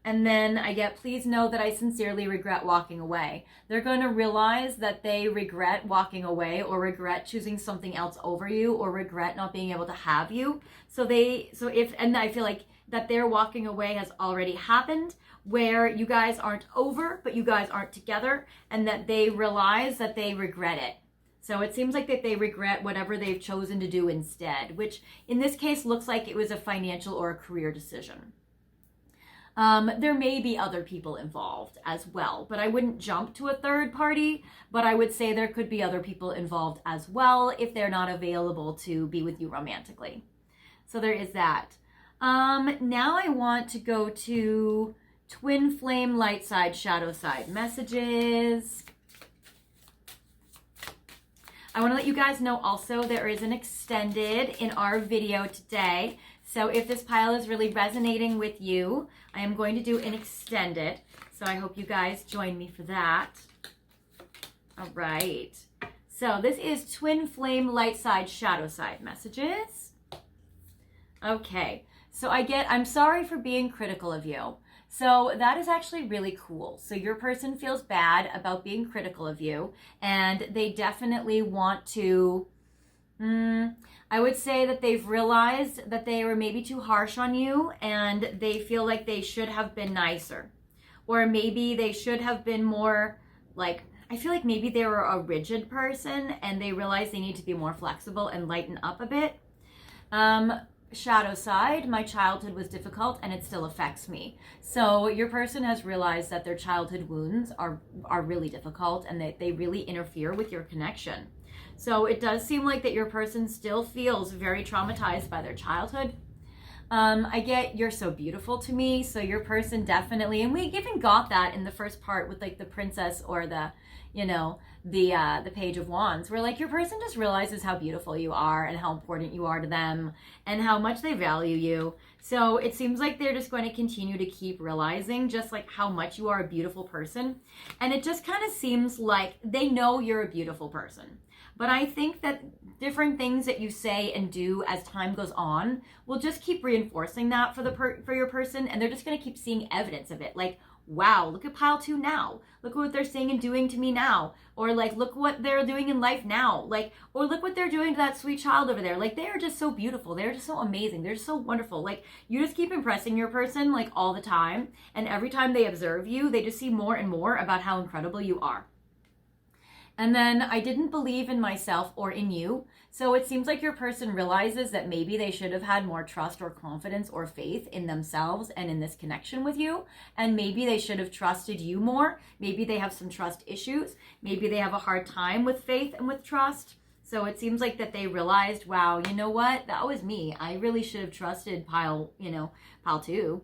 And then I get, please know that I sincerely regret walking away. They're going to realize that they regret walking away, or regret choosing something else over you, or regret not being able to have you. And I feel like that their walking away has already happened, where you guys aren't over, but you guys aren't together, and that they realize that they regret it. So it seems like that they regret whatever they've chosen to do instead, which in this case looks like it was a financial or a career decision. There may be other people involved as well, but I wouldn't jump to a third party, but I would say there could be other people involved as well if they're not available to be with you romantically. So there is that. Now I want to go to twin flame, light side, shadow side messages. I want to let you guys know also there is an extended in our video today. So if this pile is really resonating with you, I am going to do an extended. So I hope you guys join me for that. All right. So this is twin flame, light side, shadow side messages. Okay. So I'm sorry for being critical of you. So that is actually really cool. So your person feels bad about being critical of you, and they definitely want to, I would say that they've realized that they were maybe too harsh on you, and they feel like they should have been nicer. Or maybe they should have been more like, I feel like maybe they were a rigid person and they realize they need to be more flexible and lighten up a bit. Shadow side, my childhood was difficult and it still affects me. So your person has realized that their childhood wounds are really difficult, and that they really interfere with your connection. So it does seem like that your person still feels very traumatized by their childhood. I get, you're so beautiful to me. So your person definitely, and we even got that in the first part with like the princess or the, the Page of Wands, where like your person just realizes how beautiful you are and how important you are to them and how much they value you. So it seems like they're just going to continue to keep realizing just like how much you are a beautiful person. And it just kind of seems like they know you're a beautiful person. But I think that different things that you say and do as time goes on will just keep reinforcing that for your person, and they're just going to keep seeing evidence of it. Like, wow, look at pile 2 now. Look what they're saying and doing to me now. Or like, look what they're doing in life now. Like, or look what they're doing to that sweet child over there. Like, they are just so beautiful. They're just so amazing. They're just so wonderful. Like, you just keep impressing your person like all the time. And every time they observe you, they just see more and more about how incredible you are. And then I didn't believe in myself or in you. So it seems like your person realizes that maybe they should have had more trust or confidence or faith in themselves and in this connection with you. And maybe they should have trusted you more. Maybe they have some trust issues. Maybe they have a hard time with faith and with trust. So it seems like that they realized, wow, you know what? That was me. I really should have trusted pile 2.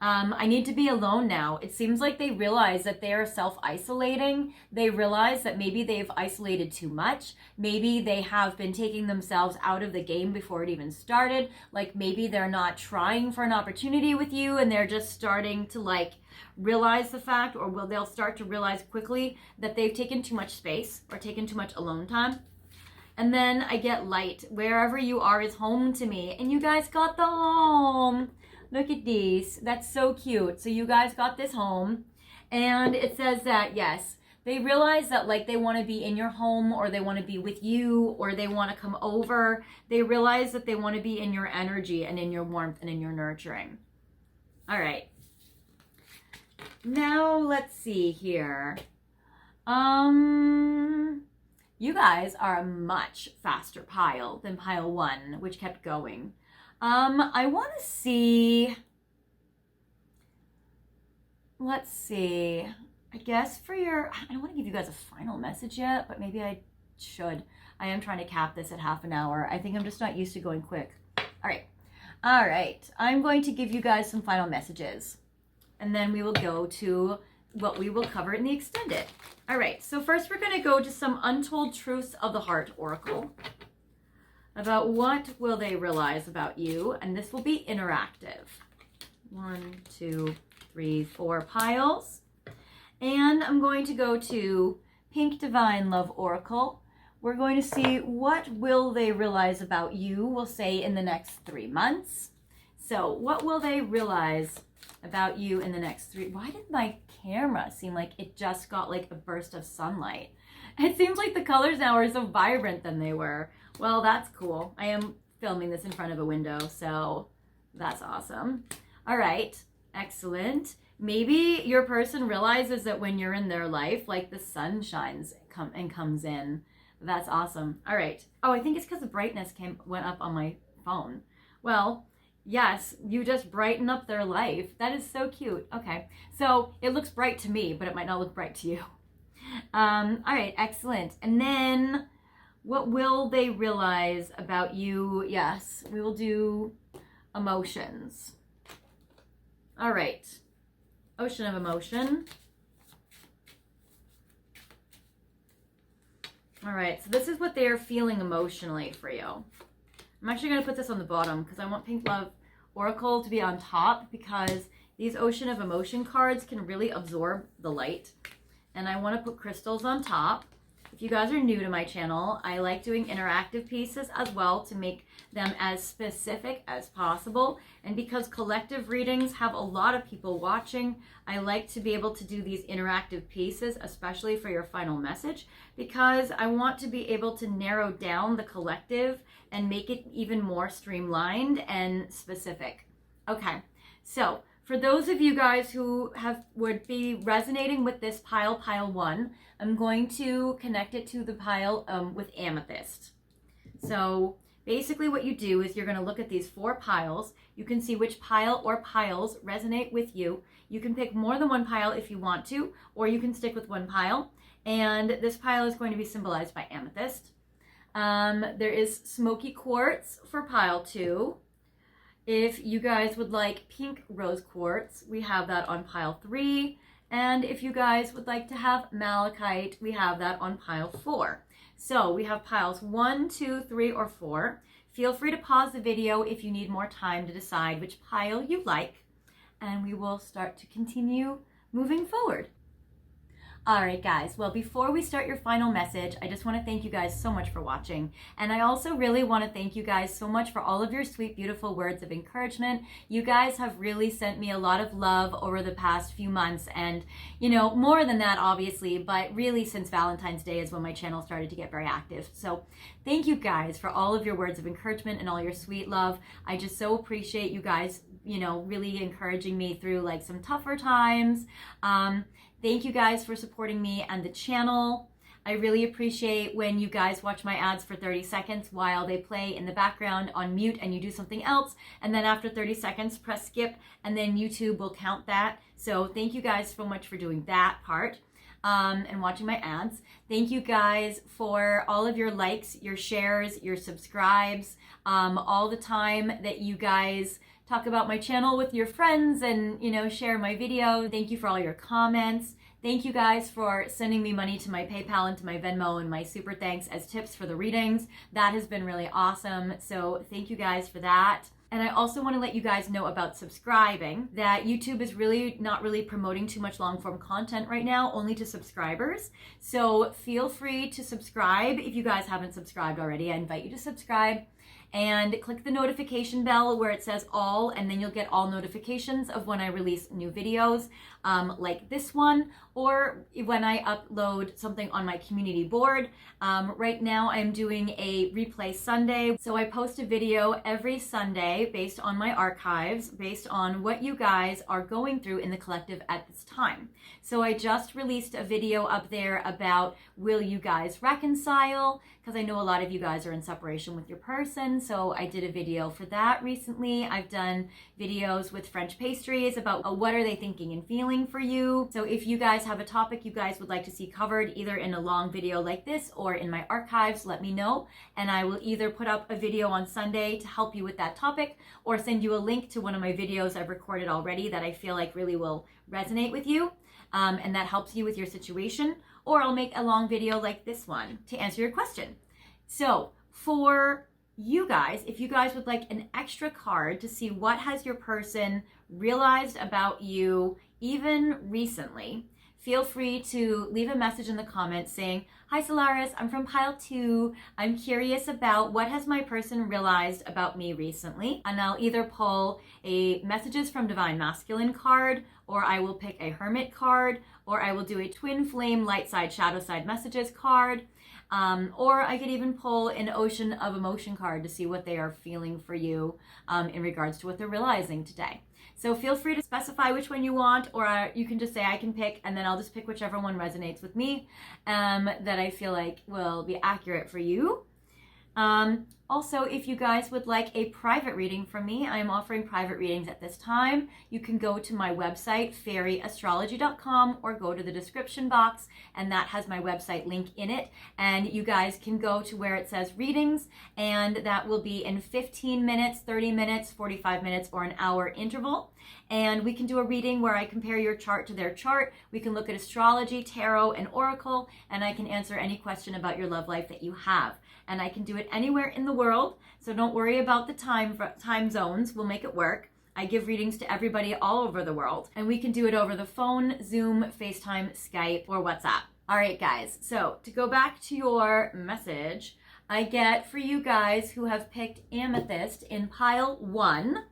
I need to be alone now. It seems like they realize that they are self-isolating. They realize that maybe they've isolated too much. Maybe they have been taking themselves out of the game before it even started. Like maybe they're not trying for an opportunity with you and they're just starting to like realize the fact, or they'll start to realize quickly that they've taken too much space or taken too much alone time. And then I get light. Wherever you are is home to me. And you guys got the home. Look at these. That's so cute. So you guys got this home. And it says that, yes, they realize that like they want to be in your home, or they want to be with you, or they want to come over. They realize that they want to be in your energy and in your warmth and in your nurturing. All right. Now let's see here. You guys are a much faster pile than pile 1, which kept going. I want to see, let's see, I guess for your, I don't want to give you guys a final message yet, but maybe I should. I am trying to cap this at half an hour. I think I'm just not used to going quick. All right. I'm going to give you guys some final messages, and then we will go to what we will cover in the extended. All right, so first we're going to go to some untold truths of the heart oracle about what will they realize about you, and this will be interactive. 1, 2, 3, 4 piles. And I'm going to go to Pink Divine Love Oracle. We're going to see what will they realize about you, we'll say in the next 3 months. So what will they realize about you in the next 3? Why did my camera seem like it just got like a burst of sunlight? It seems like the colors now are so vibrant than they were. Well, that's cool. I am filming this in front of a window, so that's awesome. All right, excellent. Maybe your person realizes that when you're in their life, like the sun shines and comes in. That's awesome. All right. Oh, I think it's because the brightness went up on my phone. Well, yes, you just brighten up their life. That is so cute. Okay, so it looks bright to me, but it might not look bright to you. All right, excellent. And then what will they realize about you? Yes, we will do emotions. All right, ocean of emotion. All right, so this is what they are feeling emotionally for you. I'm actually going to put this on the bottom because I want Pink Love Oracle to be on top, because these Ocean of Emotion cards can really absorb the light. And I want to put crystals on top. If you guys are new to my channel, I like doing interactive pieces as well to make them as specific as possible. And because collective readings have a lot of people watching, I like to be able to do these interactive pieces, especially for your final message, because I want to be able to narrow down the collective and make it even more streamlined and specific. Okay, so for those of you guys who would be resonating with this pile 1, I'm going to connect it to the pile with amethyst. So basically what you do is you're going to look at these 4 piles. You can see which pile or piles resonate with you. You can pick more than one pile if you want to, or you can stick with one pile. And this pile is going to be symbolized by amethyst. There is smoky quartz for pile 2. If you guys would like pink rose quartz, we have that on pile 3. And if you guys would like to have malachite, we have that on pile 4. So we have piles 1, 2, 3, or 4. Feel free to pause the video if you need more time to decide which pile you like, and we will start to continue moving forward. All right, guys. Well, before we start your final message, I just want to thank you guys so much for watching. And I also really want to thank you guys so much for all of your sweet, beautiful words of encouragement. You guys have really sent me a lot of love over the past few months. And, you know, more than that, obviously, but really since Valentine's Day is when my channel started to get very active. So thank you guys for all of your words of encouragement and all your sweet love. I just so appreciate you guys, you know, really encouraging me through like some tougher times. Thank you guys for supporting me and the channel. I really appreciate when you guys watch my ads for 30 seconds while they play in the background on mute and you do something else. And then after 30 seconds, press skip, and then YouTube will count that. So thank you guys so much for doing that part and watching my ads. Thank you guys for all of your likes, your shares, your subscribes, all the time that you guys talk about my channel with your friends and, share my video. Thank you for all your comments. Thank you guys for sending me money to my PayPal and to my Venmo and my super thanks as tips for the readings. That has been really awesome. So thank you guys for that. And I also want to let you guys know about subscribing, that YouTube is really not really promoting too much long form content right now, only to subscribers. So feel free to subscribe if you guys haven't subscribed already. I invite you to subscribe and click the notification bell where it says all, and then you'll get all notifications of when I release new videos like this one, or when I upload something on my community board. Right now I'm doing a replay Sunday. So I post a video every Sunday based on my archives, based on what you guys are going through in the collective at this time. So I just released a video up there about, will you guys reconcile? Because I know a lot of you guys are in separation with your person. So I did a video for that recently. I've done videos with French pastries about what are they thinking and feeling for you. So if you guys have a topic you guys would like to see covered either in a long video like this or in my archives, let me know. And I will either put up a video on Sunday to help you with that topic or send you a link to one of my videos I've recorded already that I feel like really will resonate with you. And that helps you with your situation, or I'll make a long video like this one to answer your question. So for you guys, if you guys would like an extra card to see what has your person realized about you even recently, feel free to leave a message in the comments saying, "Hi Solaris, I'm from pile 2. I'm curious about what has my person realized about me recently." And I'll either pull a Messages from Divine Masculine card, or I will pick a Hermit card, or I will do a Twin Flame Light Side Shadow Side Messages card. Or I could even pull an Ocean of Emotion card to see what they are feeling for you in regards to what they're realizing today. So feel free to specify which one you want, or you can just say I can pick, and then I'll just pick whichever one resonates with me that I feel like will be accurate for you. Also, if you guys would like a private reading from me, I am offering private readings at this time. You can go to my website, fairyastrology.com, or go to the description box, and that has my website link in it. And you guys can go to where it says readings, and that will be in 15 minutes, 30 minutes, 45 minutes, or an hour interval. And we can do a reading where I compare your chart to their chart. We can look at astrology, tarot, and oracle, and I can answer any question about your love life that you have. And I can do it anywhere in the world, so don't worry about the time zones. We'll make it work. I give readings to everybody all over the world, and we can do it over the phone, Zoom, FaceTime, Skype, or WhatsApp. All right, guys, so to go back to your message, I get for you guys who have picked Amethyst in pile 1,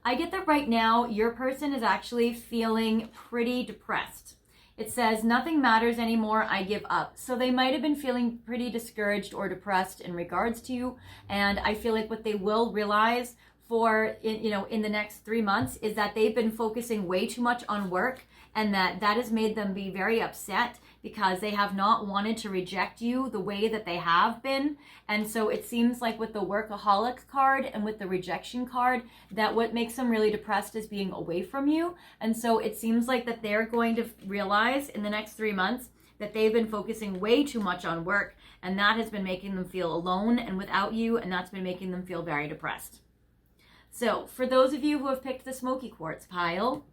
I get that right now your person is actually feeling pretty depressed. It says, nothing matters anymore, I give up. So they might have been feeling pretty discouraged or depressed in regards to you. And I feel like what they will realize in the next 3 months is that they've been focusing way too much on work, and that has made them be very upset because they have not wanted to reject you the way that they have been. And so it seems like with the workaholic card and with the rejection card, that what makes them really depressed is being away from you. And so it seems like that they're going to realize in the next 3 months that they've been focusing way too much on work, and that has been making them feel alone and without you, and that's been making them feel very depressed. So for those of you who have picked the smoky quartz pile,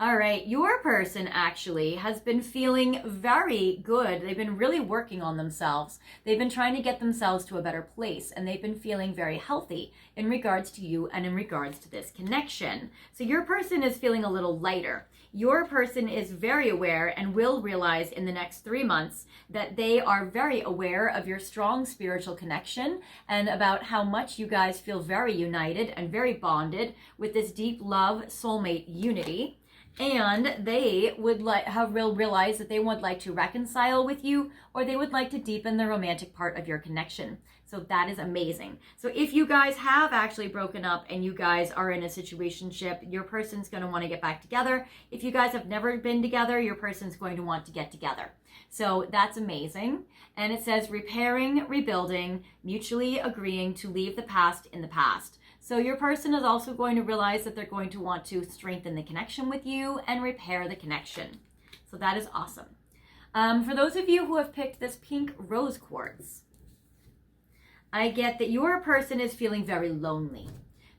all right, your person actually has been feeling very good. They've been really working on themselves. They've been trying to get themselves to a better place, and they've been feeling very healthy in regards to you and in regards to this connection. So your person is feeling a little lighter. Your person is very aware and will realize in the next 3 months that they are very aware of your strong spiritual connection and about how much you guys feel very united and very bonded with this deep love, soulmate unity. And they would realize that they would like to reconcile with you, or they would like to deepen the romantic part of your connection. So that is amazing. So if you guys have actually broken up and you guys are in a situationship, your person's going to want to get back together. If you guys have never been together, your person's going to want to get together. So that's amazing. And it says repairing, rebuilding, mutually agreeing to leave the past in the past. So your person is also going to realize that they're going to want to strengthen the connection with you and repair the connection. So that is awesome. For those of you who have picked this pink rose quartz, I get that your person is feeling very lonely.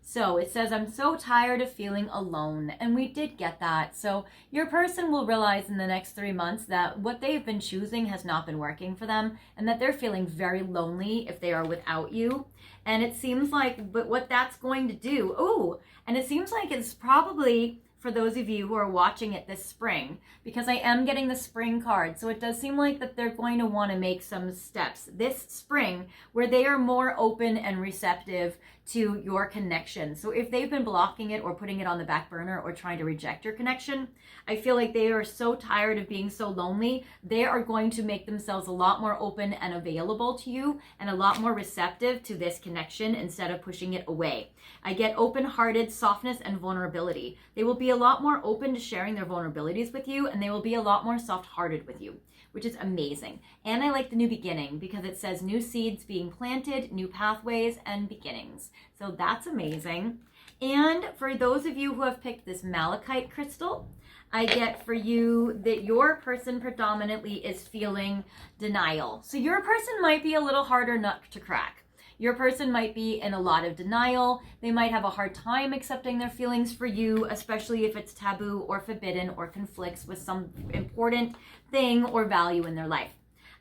So it says, I'm so tired of feeling alone. And we did get that. So your person will realize in the next 3 months that what they've been choosing has not been working for them, and that they're feeling very lonely if they are without you. And it seems like, but what that's going to do, and it seems like it's probably for those of you who are watching it this spring, because I am getting the spring card. So it does seem like that they're going to want to make some steps this spring where they are more open and receptive to your connection. So if they've been blocking it or putting it on the back burner or trying to reject your connection, I feel like they are so tired of being so lonely, they are going to make themselves a lot more open and available to you and a lot more receptive to this connection instead of pushing it away. I get open-hearted softness and vulnerability. They will be a lot more open to sharing their vulnerabilities with you, and they will be a lot more soft-hearted with you, which is amazing. And I like the new beginning because it says new seeds being planted, new pathways, and beginnings. So that's amazing. And for those of you who have picked this malachite crystal, I get for you that your person predominantly is feeling denial. So your person might be a little harder nut to crack. Your person might be in a lot of denial. They might have a hard time accepting their feelings for you, especially if it's taboo or forbidden or conflicts with some important thing or value in their life.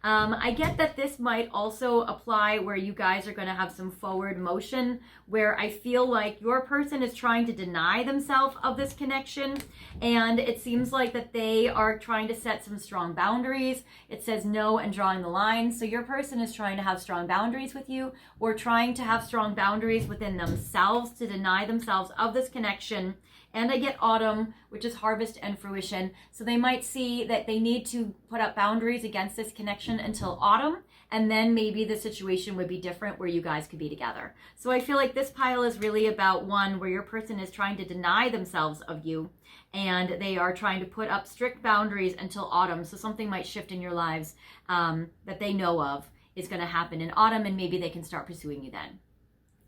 I get that this might also apply where you guys are going to have some forward motion, where I feel like your person is trying to deny themselves of this connection, and it seems like that they are trying to set some strong boundaries. It says no and drawing the line. So your person is trying to have strong boundaries with you, or trying to have strong boundaries within themselves to deny themselves of this connection. And I get autumn, which is harvest and fruition. So they might see that they need to put up boundaries against this connection until autumn. And then maybe the situation would be different where you guys could be together. So I feel like this pile is really about one where your person is trying to deny themselves of you. And they are trying to put up strict boundaries until autumn. So something might shift in your lives that they know of is going to happen in autumn. And maybe they can start pursuing you then.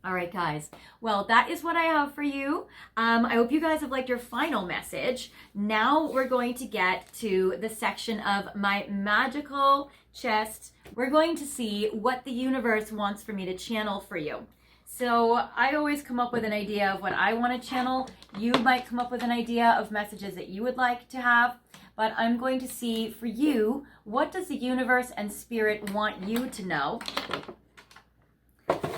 All right, guys. Well, that is what I have for you. I hope you guys have liked your final message. Now we're going to get to the section of my magical chest. We're going to see what the universe wants for me to channel for you. So I always come up with an idea of what I want to channel. You might come up with an idea of messages that you would like to have. But I'm going to see for you, what does the universe and spirit want you to know?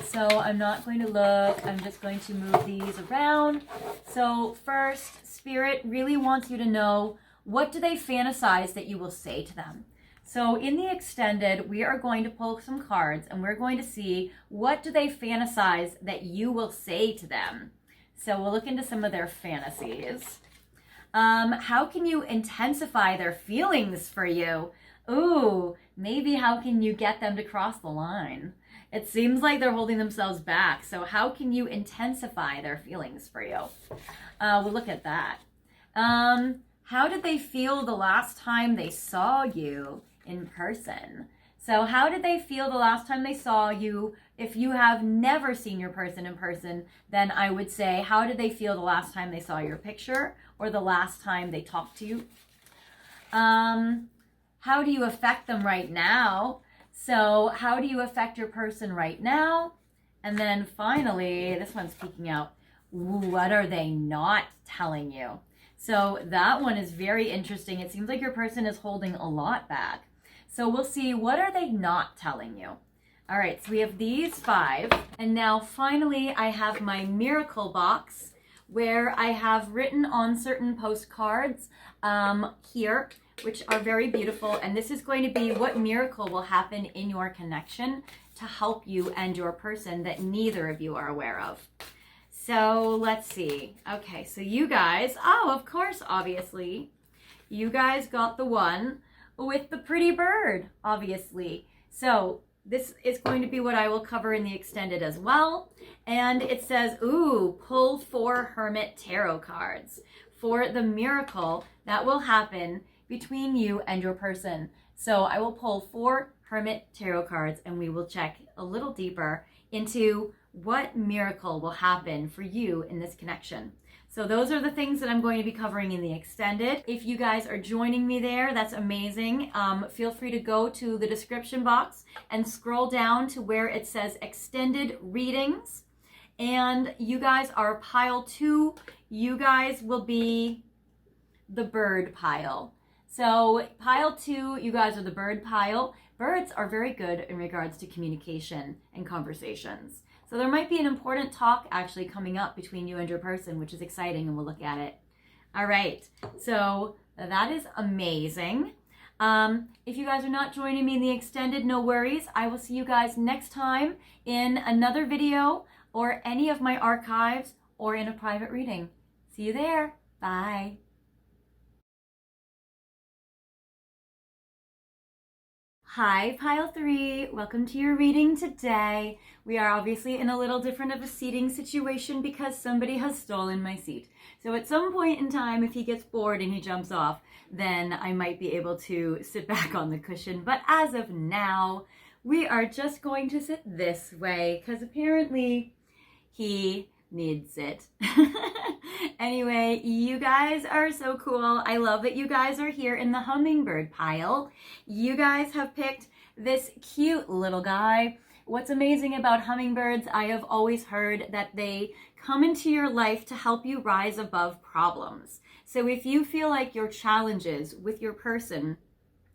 So I'm not going to look, I'm just going to move these around. So first, Spirit really wants you to know, what do they fantasize that you will say to them? So in the extended, we are going to pull some cards and we're going to see, what do they fantasize that you will say to them? So we'll look into some of their fantasies. How can you intensify their feelings for you? Ooh, maybe how can you get them to cross the line? It seems like they're holding themselves back. So how can you intensify their feelings for you? We'll look at that. How did they feel the last time they saw you in person? So how did they feel the last time they saw you? If you have never seen your person in person, then I would say, how did they feel the last time they saw your picture or the last time they talked to you? How do you affect them right now? So how do you affect your person right now? And then finally, this one's peeking out. What are they not telling you? So that one is very interesting. It seems like your person is holding a lot back. So we'll see, what are they not telling you? All right, so we have these 5. And now finally, I have my miracle box where I have written on certain postcards here, which are very beautiful. And this is going to be what miracle will happen in your connection to help you and your person that neither of you are aware of. So let's see. Okay, so you guys, of course, obviously, you guys got the one with the pretty bird, obviously. So this is going to be what I will cover in the extended as well. And it says, pull 4 Hermit Tarot cards for the miracle that will happen between you and your person. So I will pull 4 Hermit Tarot cards and we will check a little deeper into what miracle will happen for you in this connection. So those are the things that I'm going to be covering in the extended. If you guys are joining me there, that's amazing. Feel free to go to the description box and scroll down to where it says extended readings. And you guys are pile 2. You guys will be the bird pile. So pile 2, you guys are the bird pile. Birds are very good in regards to communication and conversations. So there might be an important talk actually coming up between you and your person, which is exciting, and we'll look at it. All right, so that is amazing. If you guys are not joining me in the extended, no worries. I will see you guys next time in another video or any of my archives or in a private reading. See you there. Bye. Hi, pile 3. Welcome to your reading today. We are obviously in a little different of a seating situation because somebody has stolen my seat. So at some point in time, if he gets bored and he jumps off, then I might be able to sit back on the cushion. But as of now, we are just going to sit this way because apparently he needs it. Anyway, you guys are so cool. I love that you guys are here in the hummingbird pile. You guys have picked this cute little guy. What's amazing about hummingbirds, I have always heard that they come into your life to help you rise above problems. So if you feel like your challenges with your person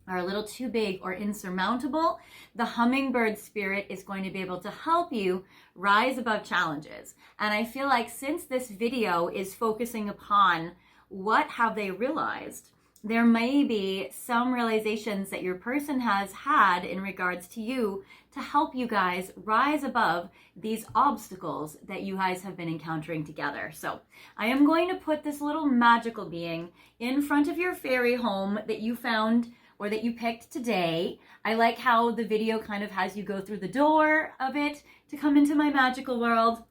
are a little too big or insurmountable, the hummingbird spirit is going to be able to help you rise above challenges. And I feel like since this video is focusing upon what have they realized, there may be some realizations that your person has had in regards to you to help you guys rise above these obstacles that you guys have been encountering together. So I am going to put this little magical being in front of your fairy home that you found or that you picked today. I like how the video kind of has you go through the door of it to come into my magical world.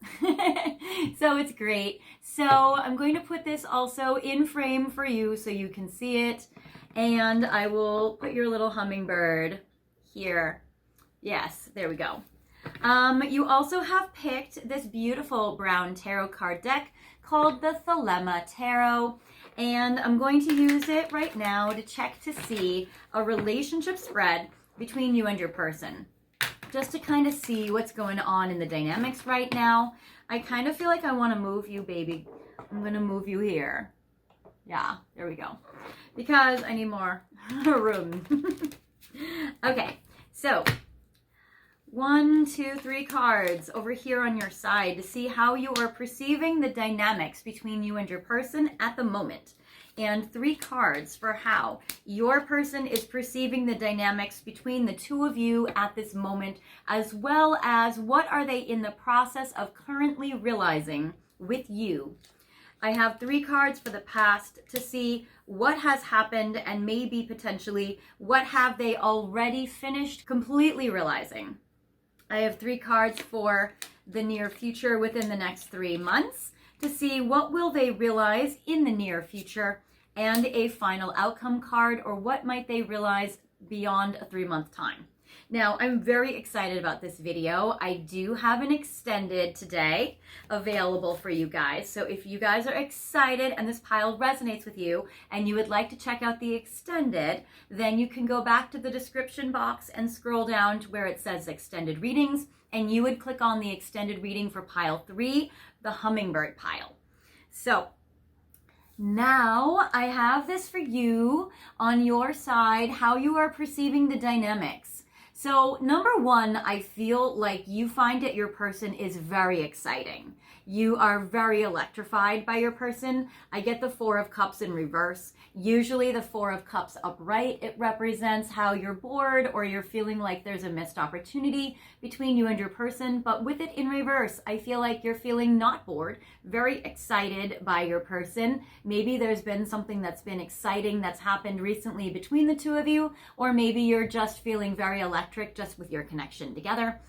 So it's great. So I'm going to put this also in frame for you so you can see it. And I will put your little hummingbird here. Yes, there we go. You also have picked this beautiful brown tarot card deck called the Thelema Tarot. And I'm going to use it right now to check to see a relationship spread between you and your person. Just to kind of see what's going on in the dynamics right now. I kind of feel like I want to move you, baby. I'm going to move you here. Yeah, there we go. Because I need more room. Okay, so 1, 2, 3 cards over here on your side to see how you are perceiving the dynamics between you and your person at the moment. And 3 cards for how your person is perceiving the dynamics between the two of you at this moment, as well as what are they in the process of currently realizing with you. I have 3 cards for the past to see what has happened and maybe potentially what have they already finished completely realizing. I have 3 cards for the near future within the next 3 months to see what will they realize in the near future, and a final outcome card, or what might they realize beyond a 3-month time. Now, I'm very excited about this video. I do have an extended today available for you guys. So if you guys are excited and this pile resonates with you and you would like to check out the extended, then you can go back to the description box and scroll down to where it says extended readings, and you would click on the extended reading for pile 3, the hummingbird pile. So now I have this for you on your side, how you are perceiving the dynamics. So number 1, I feel like you find that your person is very exciting. You are very electrified by your person. I get the 4 of Cups in reverse. Usually the 4 of Cups upright, it represents how you're bored or you're feeling like there's a missed opportunity between you and your person. But with it in reverse, I feel like you're feeling not bored, very excited by your person. Maybe there's been something that's been exciting that's happened recently between the two of you, or maybe you're just feeling very electric just with your connection together.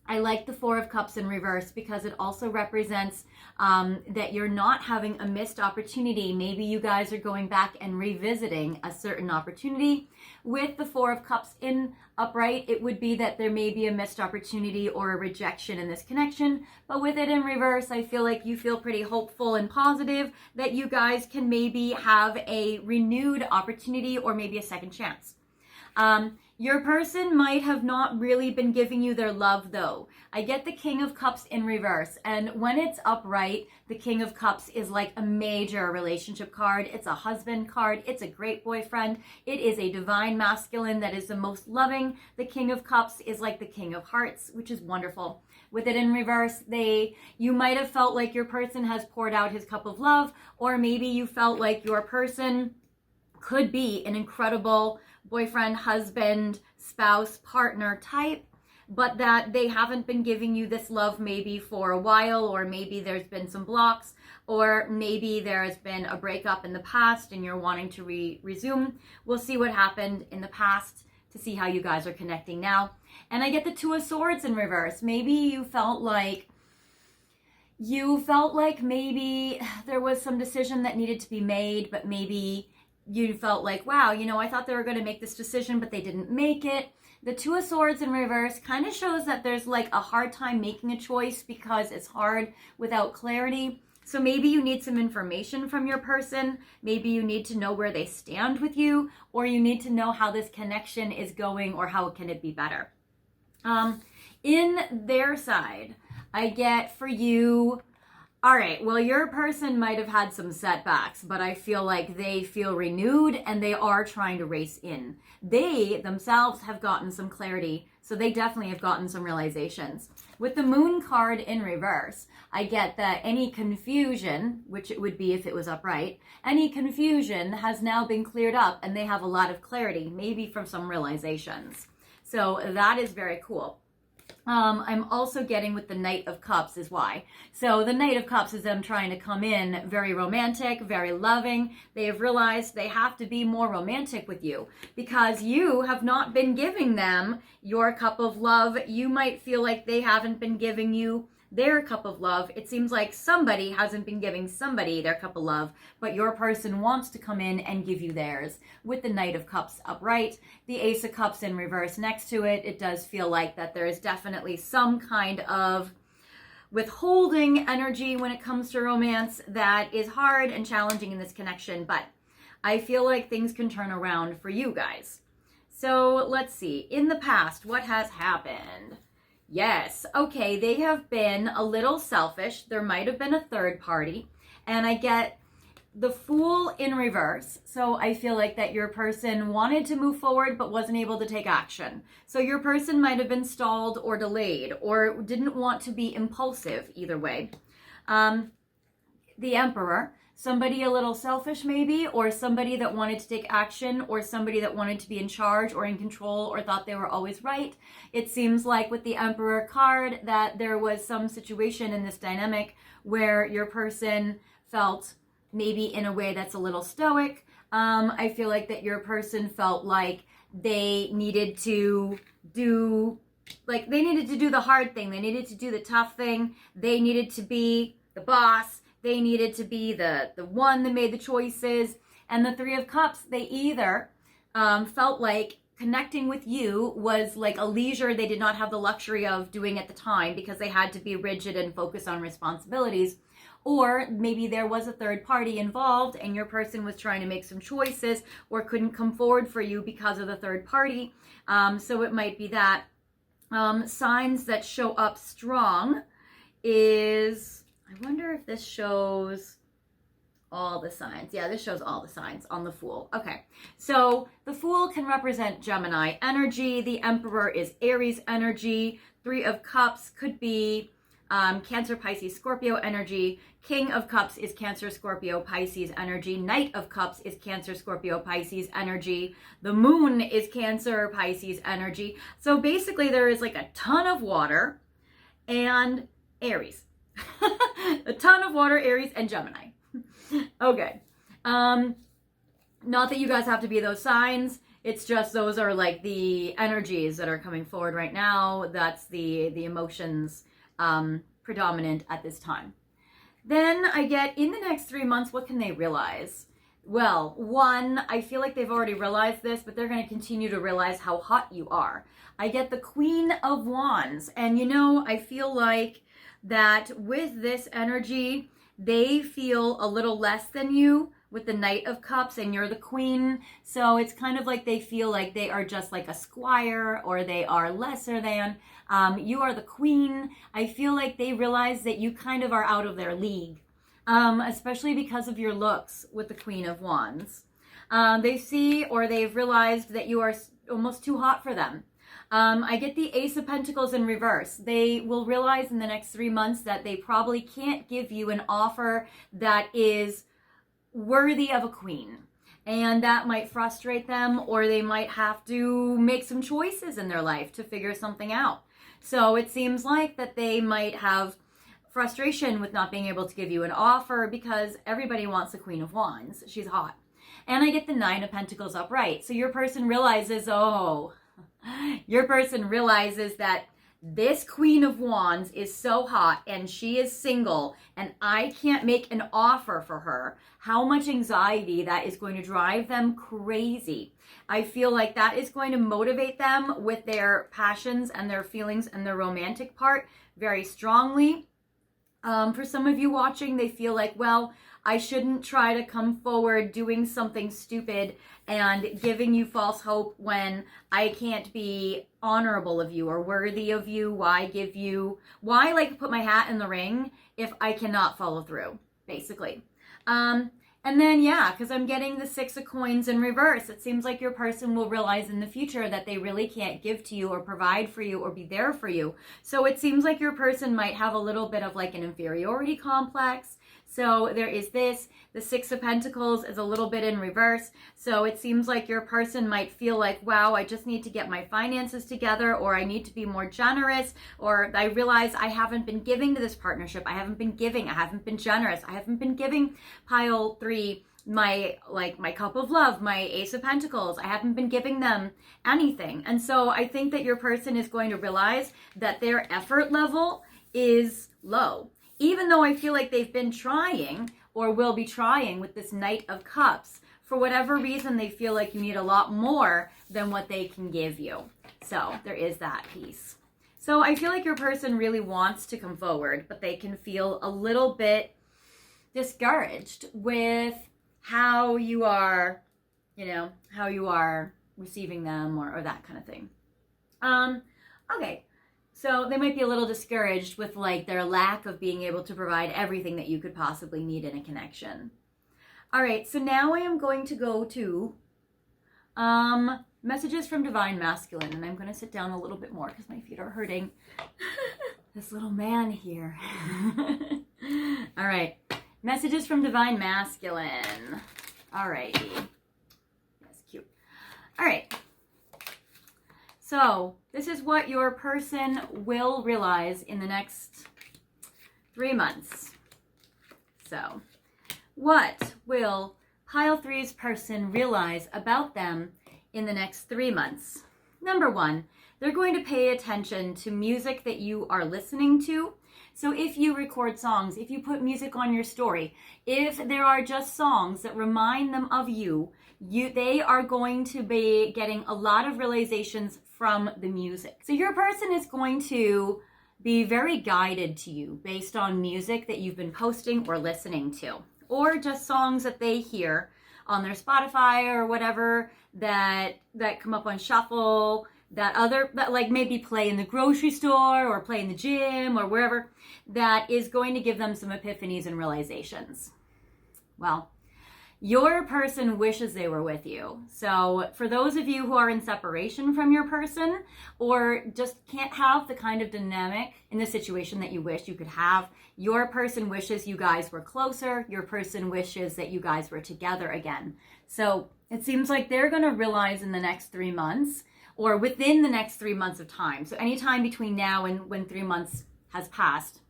I like the Four of Cups in reverse because it also represents that you're not having a missed opportunity. Maybe you guys are going back and revisiting a certain opportunity. With the Four of Cups in upright, it would be that there may be a missed opportunity or a rejection in this connection. But with it in reverse, I feel like you feel pretty hopeful and positive that you guys can maybe have a renewed opportunity or maybe a second chance. Your person might have not really been giving you their love though. I get the King of Cups in reverse, and when it's upright, the King of Cups is like a major relationship card. It's a husband card. It's a great boyfriend. It is a divine masculine that is the most loving. The King of Cups is like the King of Hearts, which is wonderful. With it in reverse, you might have felt like your person has poured out his cup of love, or maybe you felt like your person could be an incredible boyfriend, husband, spouse, partner type, but that they haven't been giving you this love maybe for a while, or maybe there's been some blocks, or maybe there has been a breakup in the past and you're wanting to resume. We'll see what happened in the past to see how you guys are connecting now. And I get the Two of Swords in reverse. Maybe you felt like maybe there was some decision that needed to be made, but maybe you felt like, wow, I thought they were going to make this decision, but they didn't make it. The Two of Swords in reverse kind of shows that there's like a hard time making a choice because it's hard without clarity. So maybe you need some information from your person. Maybe you need to know where they stand with you, or you need to know how this connection is going, or how can it be better. In their side, I get for you, all right, well, your person might have had some setbacks, but I feel like they feel renewed and they are trying to race in. They themselves have gotten some clarity, so they definitely have gotten some realizations. With the Moon card in reverse, I get that any confusion, which it would be if it was upright, any confusion has now been cleared up and they have a lot of clarity, maybe from some realizations. So that is very cool. I'm also getting with the Knight of Cups is why. So the Knight of Cups is them trying to come in very romantic, very loving. They have realized they have to be more romantic with you because you have not been giving them your cup of love. You might feel like they haven't been giving you their cup of love. It seems like somebody hasn't been giving somebody their cup of love, but your person wants to come in and give you theirs. With the Knight of Cups upright, the Ace of Cups in reverse next to it, it does feel like that there is definitely some kind of withholding energy when it comes to romance that is hard and challenging in this connection, but I feel like things can turn around for you guys. So let's see. In the past, what has happened? Yes, okay, they have been a little selfish. There might have been a third party, and I get the Fool in reverse. So I feel like that your person wanted to move forward but wasn't able to take action. So your person might have been stalled or delayed or didn't want to be impulsive either way. The Emperor. Somebody a little selfish maybe, or somebody that wanted to take action, or somebody that wanted to be in charge or in control or thought they were always right. It seems like with the Emperor card that there was some situation in this dynamic where your person felt maybe in a way that's a little stoic. I feel like that your person felt like they needed to do the hard thing. They needed to do the tough thing. They needed to be the boss. They needed to be the one that made the choices. And the Three of Cups, they either felt like connecting with you was like a leisure they did not have the luxury of doing at the time because they had to be rigid and focus on responsibilities. Or maybe there was a third party involved and your person was trying to make some choices or couldn't come forward for you because of the third party. So it might be that. Signs that show up strong is... I wonder if this shows all the signs. Yeah, this shows all the signs on the Fool. Okay, so the Fool can represent Gemini energy. The Emperor is Aries energy. Three of Cups could be Cancer, Pisces, Scorpio energy. King of Cups is Cancer, Scorpio, Pisces energy. Knight of Cups is Cancer, Scorpio, Pisces energy. The Moon is Cancer, Pisces energy. So basically there is like a ton of water and Aries. A ton of water, Aries, and Gemini. Okay. Not that you guys have to be those signs. It's just those are like the energies that are coming forward right now. That's the emotions predominant at this time. Then I get in the next 3 months, what can they realize? Well, one, I feel like they've already realized this, but they're going to continue to realize how hot you are. I get the Queen of Wands. And you know, I feel like that with this energy, they feel a little less than you with the Knight of Cups and you're the Queen. So it's kind of like they feel like they are just like a squire or they are lesser than. You are the Queen. I feel like they realize that you kind of are out of their league, especially because of your looks with the Queen of Wands. They see or they've realized that you are almost too hot for them. I get the Ace of Pentacles in reverse. They will realize in the next 3 months that they probably can't give you an offer that is worthy of a queen. And that might frustrate them, or they might have to make some choices in their life to figure something out. So it seems like that they might have frustration with not being able to give you an offer because everybody wants the Queen of Wands. She's hot. And I get the Nine of Pentacles upright. So your person realizes, that this Queen of Wands is so hot and she is single and I can't make an offer for her. How much anxiety that is going to drive them crazy. I feel like that is going to motivate them with their passions and their feelings and their romantic part very strongly. For some of you watching, they feel like, well, I shouldn't try to come forward doing something stupid and giving you false hope when I can't be honorable of you or worthy of you. Why put my hat in the ring if I cannot follow through, basically. And then, because I'm getting the Six of Coins in reverse, it seems like your person will realize in the future that they really can't give to you or provide for you or be there for you. So it seems like your person might have a little bit of like an inferiority complex. So there is this. The Six of Pentacles is a little bit in reverse. So it seems like your person might feel like, wow, I just need to get my finances together, or I need to be more generous, or I realize I haven't been giving to this partnership. I haven't been generous. I haven't been giving pile 3 my cup of love, my Ace of Pentacles. I haven't been giving them anything. And so I think that your person is going to realize that their effort level is low. Even though I feel like they've been trying or will be trying with this Knight of Cups, for whatever reason, they feel like you need a lot more than what they can give you. So there is that piece. So I feel like your person really wants to come forward, but they can feel a little bit discouraged with how you are, how you are receiving them or that kind of thing. Okay. So they might be a little discouraged with like their lack of being able to provide everything that you could possibly need in a connection. All right, so now I am going to go to messages from Divine Masculine, and I'm going to sit down a little bit more because my feet are hurting. This little man here. All right, messages from Divine Masculine. All righty. That's cute. All right. So this is what your person will realize in the next 3 months. So what will pile 3's person realize about them in the next 3 months? Number 1, they're going to pay attention to music that you are listening to. So if you record songs, if you put music on your story, if there are just songs that remind them of you, they are going to be getting a lot of realizations from the music. So your person is going to be very guided to you based on music that you've been posting or listening to, or just songs that they hear on their Spotify or whatever that come up on shuffle, that like maybe play in the grocery store or play in the gym or wherever, that is going to give them some epiphanies and realizations. Well, your person wishes they were with you. So for those of you who are in separation from your person or just can't have the kind of dynamic in the situation that you wish you could have, your person wishes you guys were closer. Your person wishes that you guys were together again. So it seems like they're going to realize in the next 3 months or within the next 3 months of time. So anytime between now and when 3 months has passed,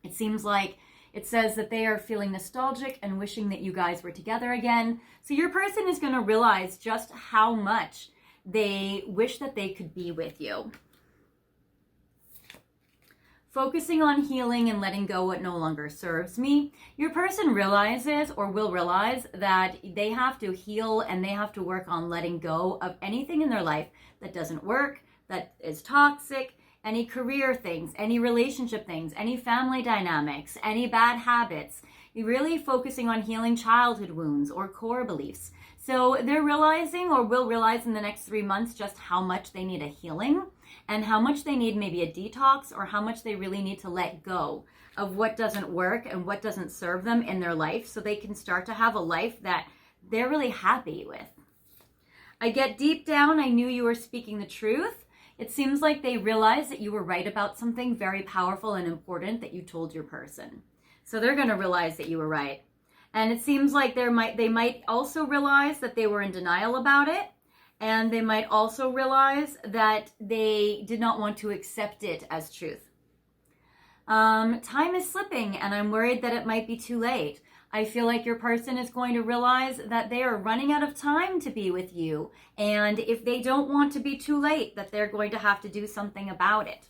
it seems like It says that they are feeling nostalgic and wishing that you guys were together again. So your person is going to realize just how much they wish that they could be with you. Focusing on healing and letting go what no longer serves me. Your person realizes or will realize that they have to heal and they have to work on letting go of anything in their life that doesn't work, that is toxic, any career things, any relationship things, any family dynamics, any bad habits. You're really focusing on healing childhood wounds or core beliefs. So they're realizing or will realize in the next 3 months just how much they need a healing and how much they need maybe a detox or how much they really need to let go of what doesn't work and what doesn't serve them in their life so they can start to have a life that they're really happy with. I get deep down, I knew you were speaking the truth. It seems like they realized that you were right about something very powerful and important that you told your person. So they're going to realize that you were right. And it seems like they might also realize that they were in denial about it. And they might also realize that they did not want to accept it as truth. Time is slipping and I'm worried that it might be too late. I feel like your person is going to realize that they are running out of time to be with you. And if they don't want to be too late, that they're going to have to do something about it.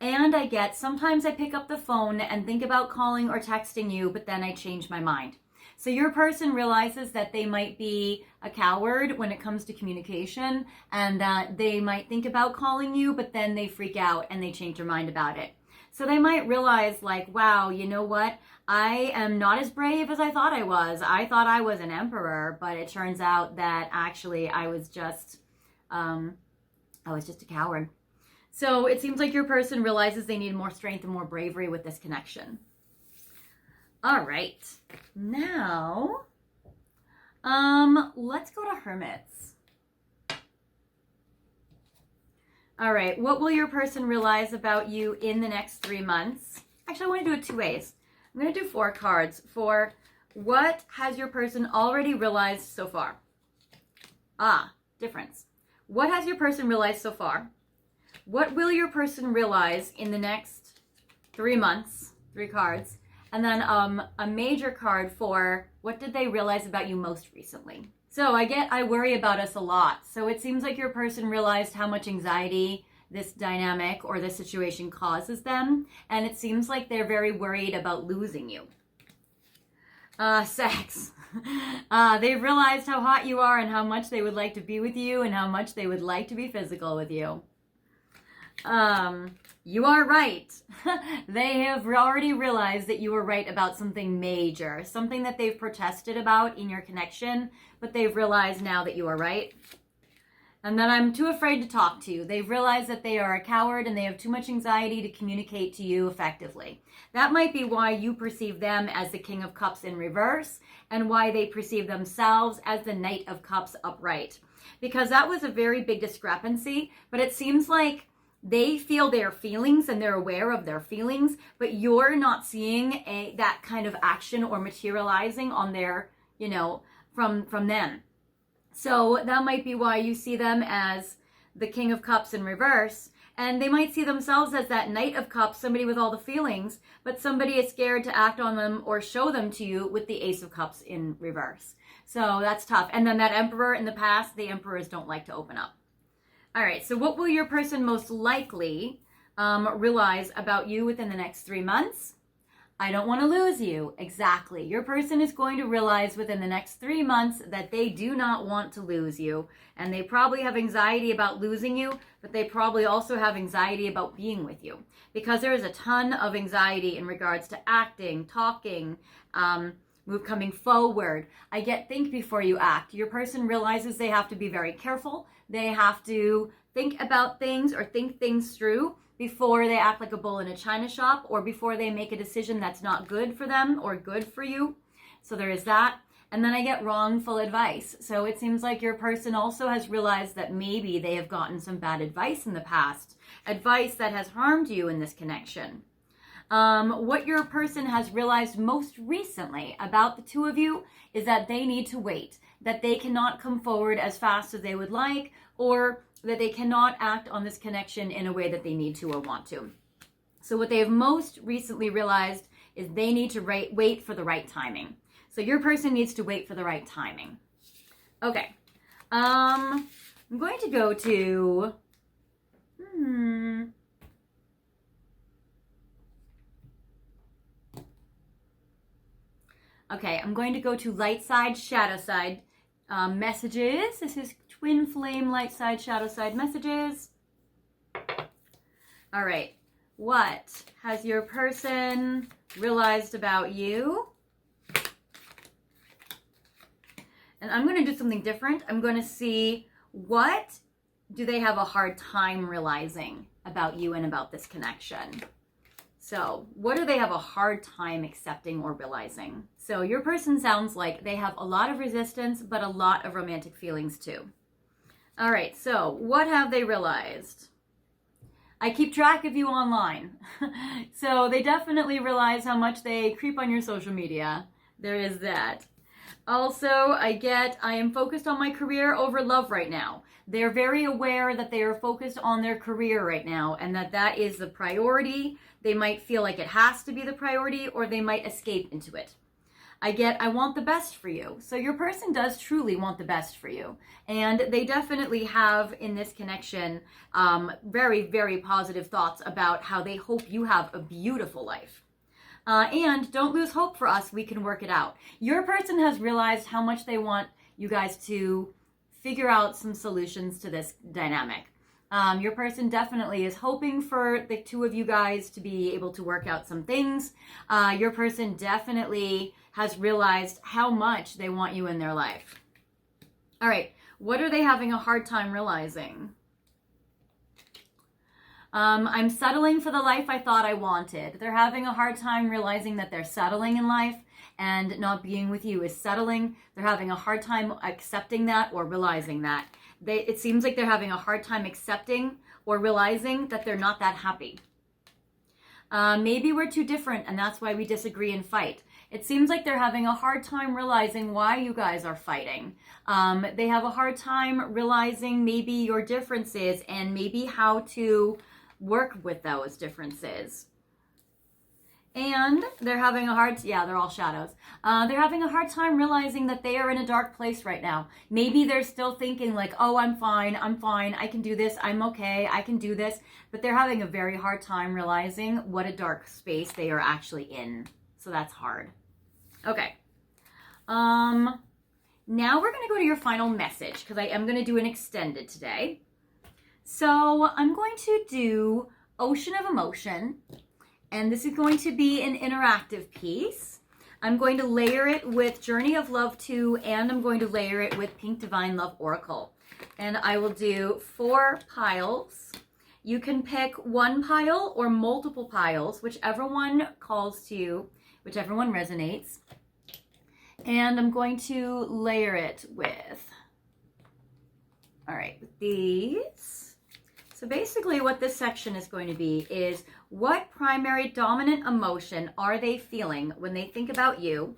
And sometimes I pick up the phone and think about calling or texting you, but then I change my mind. So your person realizes that they might be a coward when it comes to communication and that they might think about calling you, but then they freak out and they change their mind about it. So they might realize like, wow, you know what? I am not as brave as I thought I was. I thought I was an emperor, but it turns out that actually I was just a coward. So it seems like your person realizes they need more strength and more bravery with this connection. All right, now, let's go to hermits. All right, what will your person realize about you in the next 3 months? Actually, I want to do it 2 ways. I'm going to do 4 cards for what has your person already realized so far? Difference. What has your person realized so far? What will your person realize in the next 3 months? 3 cards. And then a major card for what did they realize about you most recently? So I worry about us a lot. So it seems like your person realized how much anxiety this dynamic or this situation causes them. And it seems like they're very worried about losing you. Sex. They've realized how hot you are and how much they would like to be with you and how much they would like to be physical with you. You are right. They have already realized that you were right about something major, something that they've protested about in your connection, but they've realized now that you are right. And then I'm too afraid to talk to you. They've realized that they are a coward and they have too much anxiety to communicate to you effectively. That might be why you perceive them as the King of Cups in reverse and why they perceive themselves as the Knight of Cups upright. Because that was a very big discrepancy, but it seems like they feel their feelings and they're aware of their feelings, but you're not seeing that kind of action or materializing on their, from them. So that might be why you see them as the King of Cups in reverse. And they might see themselves as that Knight of Cups, somebody with all the feelings, but somebody is scared to act on them or show them to you with the Ace of Cups in reverse. So that's tough. And then that Emperor in the past, the Emperors don't like to open up. All right, so what will your person most likely realize about you within the next 3 months? I don't want to lose you. Exactly. Your person is going to realize within the next 3 months that they do not want to lose you. And they probably have anxiety about losing you, but they probably also have anxiety about being with you. Because there is a ton of anxiety in regards to acting, talking, coming forward. Think before you act. Your person realizes they have to be very careful. They have to think about things or think things through before they act like a bull in a china shop or before they make a decision that's not good for them or good for you. So there is that. And then I get wrongful advice. So it seems like your person also has realized that maybe they have gotten some bad advice in the past, advice that has harmed you in this connection. What your person has realized most recently about the two of you is that they need to wait, that they cannot come forward as fast as they would like, or that they cannot act on this connection in a way that they need to or want to. So what they have most recently realized is they need to wait for the right timing. So your person needs to wait for the right timing. Okay. I'm going to go to... Okay, I'm going to go to light side, shadow side messages. This is twin flame, light side, shadow side messages. All right, what has your person realized about you? And I'm going to do something different. I'm going to see what do they have a hard time realizing about you and about this connection. So what do they have a hard time accepting or realizing? So your person sounds like they have a lot of resistance, but a lot of romantic feelings too. All right, so what have they realized? I keep track of you online. So they definitely realize how much they creep on your social media. There is that. Also, I am focused on my career over love right now. They're very aware that they are focused on their career right now and that is the priority. They might feel like it has to be the priority, or they might escape into it. I want the best for you. So your person does truly want the best for you. And they definitely have in this connection very, very positive thoughts about how they hope you have a beautiful life. And don't lose hope for us. We can work it out. Your person has realized how much they want you guys to figure out some solutions to this dynamic. Your person definitely is hoping for the two of you guys to be able to work out some things. Your person definitely has realized how much they want you in their life. All right, what are they having a hard time realizing? I'm settling for the life I thought I wanted. They're having a hard time realizing that they're settling in life, and not being with you is settling. They're having a hard time accepting that or realizing that. It seems like they're having a hard time accepting or realizing that they're not that happy. Maybe we're too different and that's why we disagree and fight. It seems like they're having a hard time realizing why you guys are fighting. They have a hard time realizing maybe your differences and maybe how to work with those differences. And they're having a hard, they're all shadows. They're having a hard time realizing that they are in a dark place right now. Maybe they're still thinking like, oh, I'm fine, I can do this, I'm okay, I can do this. But they're having a very hard time realizing what a dark space they are actually in. So that's hard. Okay. Now we're going to go to your final message because I am going to do an extended today. So I'm going to do Ocean of Emotion. And this is going to be an interactive piece. I'm going to layer it with Journey of Love 2, and I'm going to layer it with Pink Divine Love Oracle. And I will do 4 piles. You can pick one pile or multiple piles, whichever one calls to you, whichever one resonates. And I'm going to layer it with, all right, with these. So basically what this section is going to be is what primary dominant emotion are they feeling when they think about you?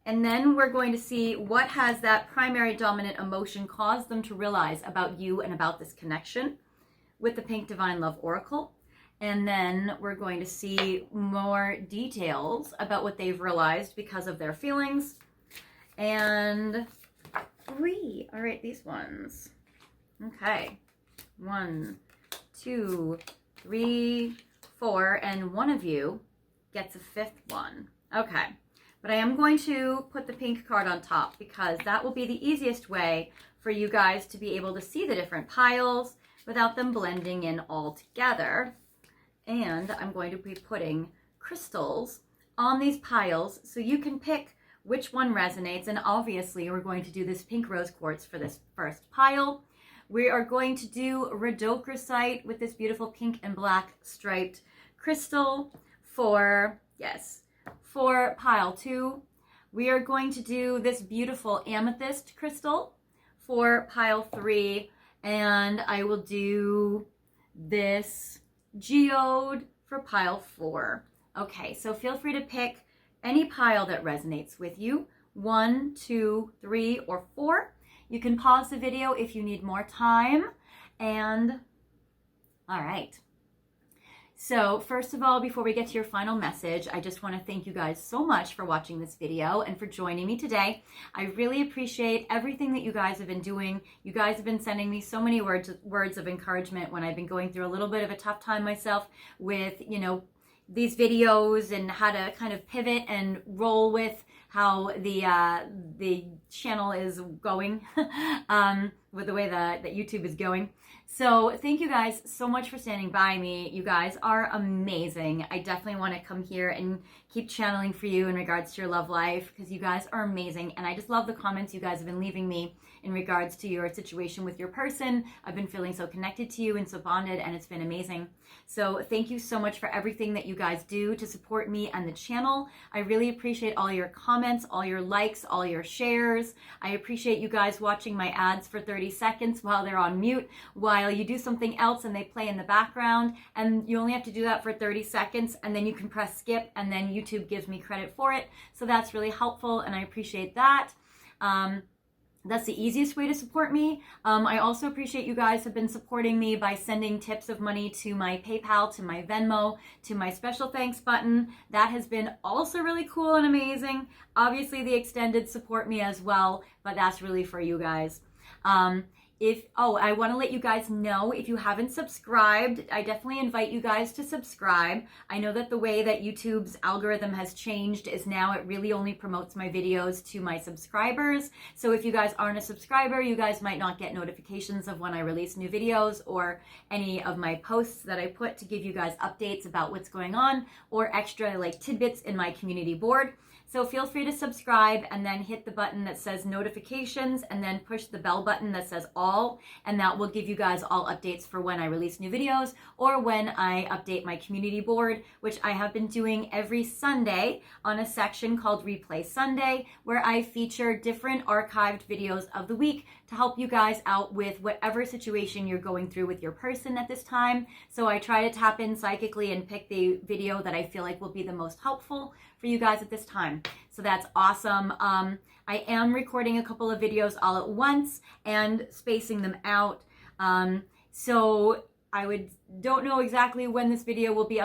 And then we're going to see what has that primary dominant emotion caused them to realize about you and about this connection with the Pink Divine Love Oracle. And then we're going to see more details about what they've realized because of their feelings. And 3, all right, these ones. Okay. 1, 2, 3, 4, and one of you gets a 5th one. Okay, but I am going to put the pink card on top because that will be the easiest way for you guys to be able to see the different piles without them blending in all together. And I'm going to be putting crystals on these piles so you can pick which one resonates. And obviously we're going to do this pink rose quartz for this first pile. We are going to do rhodochrosite with this beautiful pink and black striped crystal for pile 2. We are going to do this beautiful amethyst crystal for pile 3. And I will do this geode for pile 4. Okay, so feel free to pick any pile that resonates with you. 1, 2, 3, or 4. You can pause the video if you need more time. And all right. So first of all, before we get to your final message, I just want to thank you guys so much for watching this video and for joining me today. I really appreciate everything that you guys have been doing. You guys have been sending me so many words of encouragement when I've been going through a little bit of a tough time myself with, these videos and how to kind of pivot and roll with how the channel is going, with the way that YouTube is going. So thank you guys so much for standing by me. You guys are amazing. I definitely want to come here and keep channeling for you in regards to your love life, because you guys are amazing. And I just love the comments you guys have been leaving me in regards to your situation with your person. I've been feeling so connected to you and so bonded, and it's been amazing. So thank you so much for everything that you guys do to support me and the channel. I really appreciate all your comments, all your likes, all your shares. I appreciate you guys watching my ads for 30 seconds while they're on mute, while you do something else and they play in the background, and you only have to do that for 30 seconds, and then you can press skip, and then YouTube gives me credit for it. So that's really helpful, and I appreciate that. That's the easiest way to support me. I also appreciate you guys have been supporting me by sending tips of money to my PayPal, to my Venmo, to my special thanks button. That has been also really cool and amazing. Obviously, the extended support me as well, but that's really for you guys. I want to let you guys know, if you haven't subscribed, I definitely invite you guys to subscribe. I know that the way that YouTube's algorithm has changed is now it really only promotes my videos to my subscribers. So if you guys aren't a subscriber, you guys might not get notifications of when I release new videos or any of my posts that I put to give you guys updates about what's going on, or extra like tidbits in my community board. So feel free to subscribe and then hit the button that says notifications, and then push the bell button that says all, and that will give you guys all updates for when I release new videos or when I update my community board, which I have been doing every Sunday on a section called Replay Sunday, where I feature different archived videos of the week to help you guys out with whatever situation you're going through with your person at this time. So I try to tap in psychically and pick the video that I feel like will be the most helpful for you guys at this time. So that's awesome. I am recording a couple of videos all at once and spacing them out. So don't know exactly when this video will be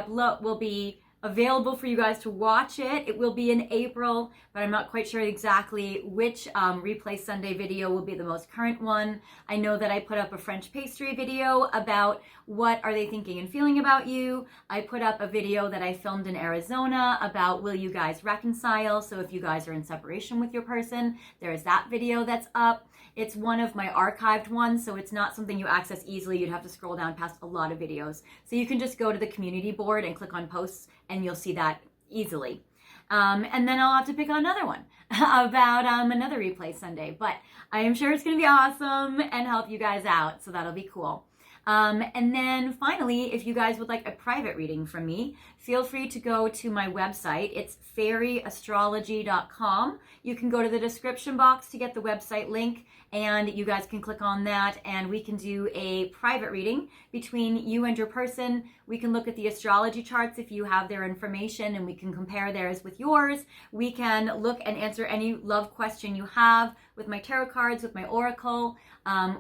available for you guys to watch it. It will be in April, but I'm not quite sure exactly which Replay Sunday video will be the most current one. I know that I put up a French pastry video about what are they thinking and feeling about you. I put up a video that I filmed in Arizona about will you guys reconcile? So if you guys are in separation with your person, there is that video that's up. It's one of my archived ones, so it's not something you access easily. You'd have to scroll down past a lot of videos. So you can just go to the community board and click on posts, and you'll see that easily. And then I'll have to pick another one about another Replay Sunday. But I am sure it's going to be awesome and help you guys out, so that'll be cool. And then finally, if you guys would like a private reading from me, feel free to go to my website. It's fairyastrology.com. You can go to the description box to get the website link, and you guys can click on that, and we can do a private reading between you and your person. We can look at the astrology charts if you have their information, and we can compare theirs with yours. We can look and answer any love question you have with my tarot cards, with my oracle,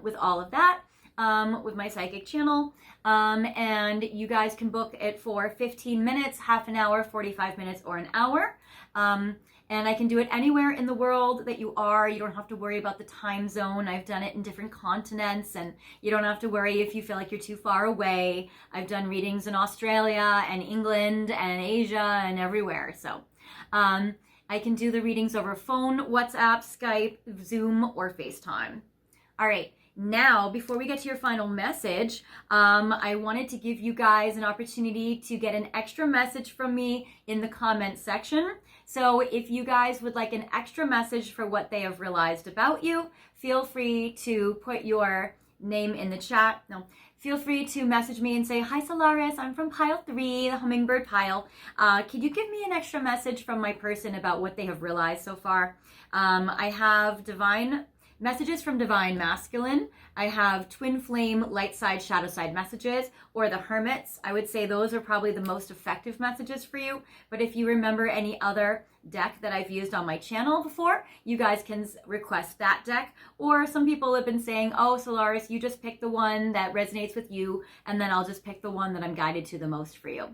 with all of that. With my psychic channel, and you guys can book it for 15 minutes, half an hour, 45 minutes, or an hour. And I can do it anywhere in the world that you are. You don't have to worry about the time zone. I've done it in different continents, and you don't have to worry if you feel like you're too far away. I've done readings in Australia and England and Asia and everywhere. So I can do the readings over phone, WhatsApp, Skype, Zoom, or FaceTime. All right. Now, before we get to your final message, I wanted to give you guys an opportunity to get an extra message from me in the comment section. So if you guys would like an extra message for what they have realized about you, feel free to put your name in the chat. No, feel free to message me and say, "Hi Solaris, I'm from pile 3, the Hummingbird pile. Could you give me an extra message from my person about what they have realized so far?" I have Divine Messages from Divine Masculine. I have Twin Flame, Light Side, Shadow Side messages, or the Hermits. I would say those are probably the most effective messages for you. But if you remember any other deck that I've used on my channel before, you guys can request that deck. Or some people have been saying, oh, Solaris, you just pick the one that resonates with you, and then I'll just pick the one that I'm guided to the most for you.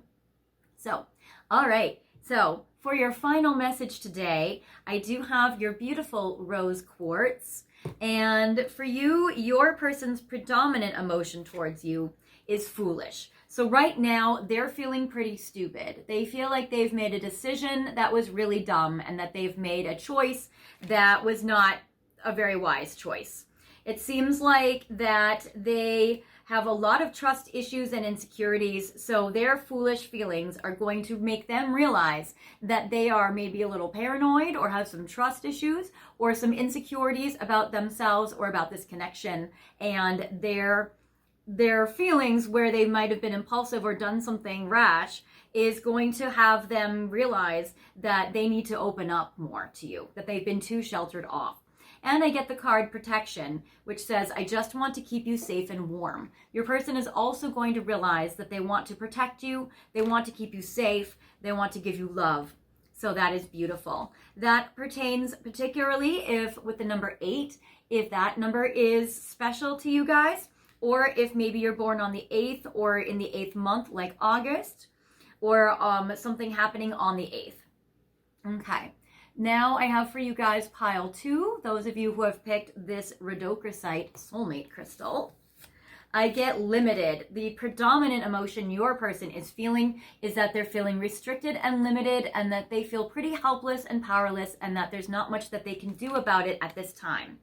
So, all right. So for your final message today, I do have your beautiful rose quartz. And for you, your person's predominant emotion towards you is foolish. So right now, they're feeling pretty stupid. They feel like they've made a decision that was really dumb and that they've made a choice that was not a very wise choice. It seems like that they have a lot of trust issues and insecurities, so their foolish feelings are going to make them realize that they are maybe a little paranoid or have some trust issues or some insecurities about themselves or about this connection, and their feelings where they might have been impulsive or done something rash is going to have them realize that they need to open up more to you, that they've been too sheltered off. And I get the card Protection, which says, I just want to keep you safe and warm. Your person is also going to realize that they want to protect you, they want to keep you safe, they want to give you love. So that is beautiful. That pertains particularly if with the number 8, if that number is special to you guys, or if maybe you're born on the 8th or in the 8th month like August, or something happening on the 8th. Okay. Now I have for you guys pile 2, those of you who have picked this rhodochrosite soulmate crystal. I get limited. The predominant emotion your person is feeling is that they're feeling restricted and limited, and that they feel pretty helpless and powerless, and that there's not much that they can do about it at this time.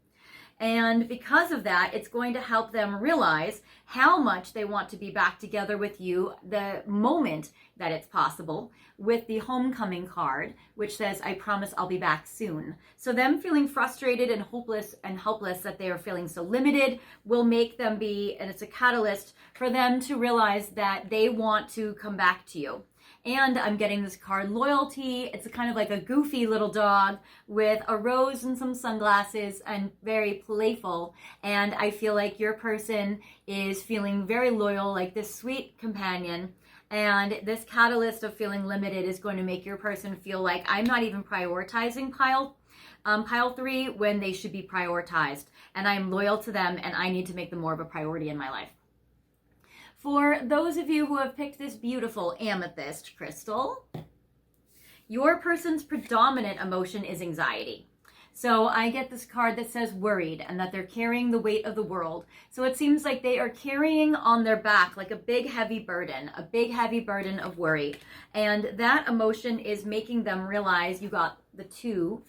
And because of that, it's going to help them realize how much they want to be back together with you the moment that it's possible, with the homecoming card, which says, I promise I'll be back soon. So them feeling frustrated and hopeless and helpless that they are feeling so limited will make them be, and it's a catalyst for them to realize that they want to come back to you. And I'm getting this card Loyalty. It's a kind of like a goofy little dog with a rose and some sunglasses and very playful. And I feel like your person is feeling very loyal, like this sweet companion. And this catalyst of feeling limited is going to make your person feel like I'm not even prioritizing pile 3 when they should be prioritized. And I'm loyal to them and I need to make them more of a priority in my life. For those of you who have picked this beautiful amethyst crystal, your person's predominant emotion is anxiety. So I get this card that says worried, and that they're carrying the weight of the world. So it seems like they are carrying on their back like a big heavy burden of worry. And that emotion is making them realize, you got the 2,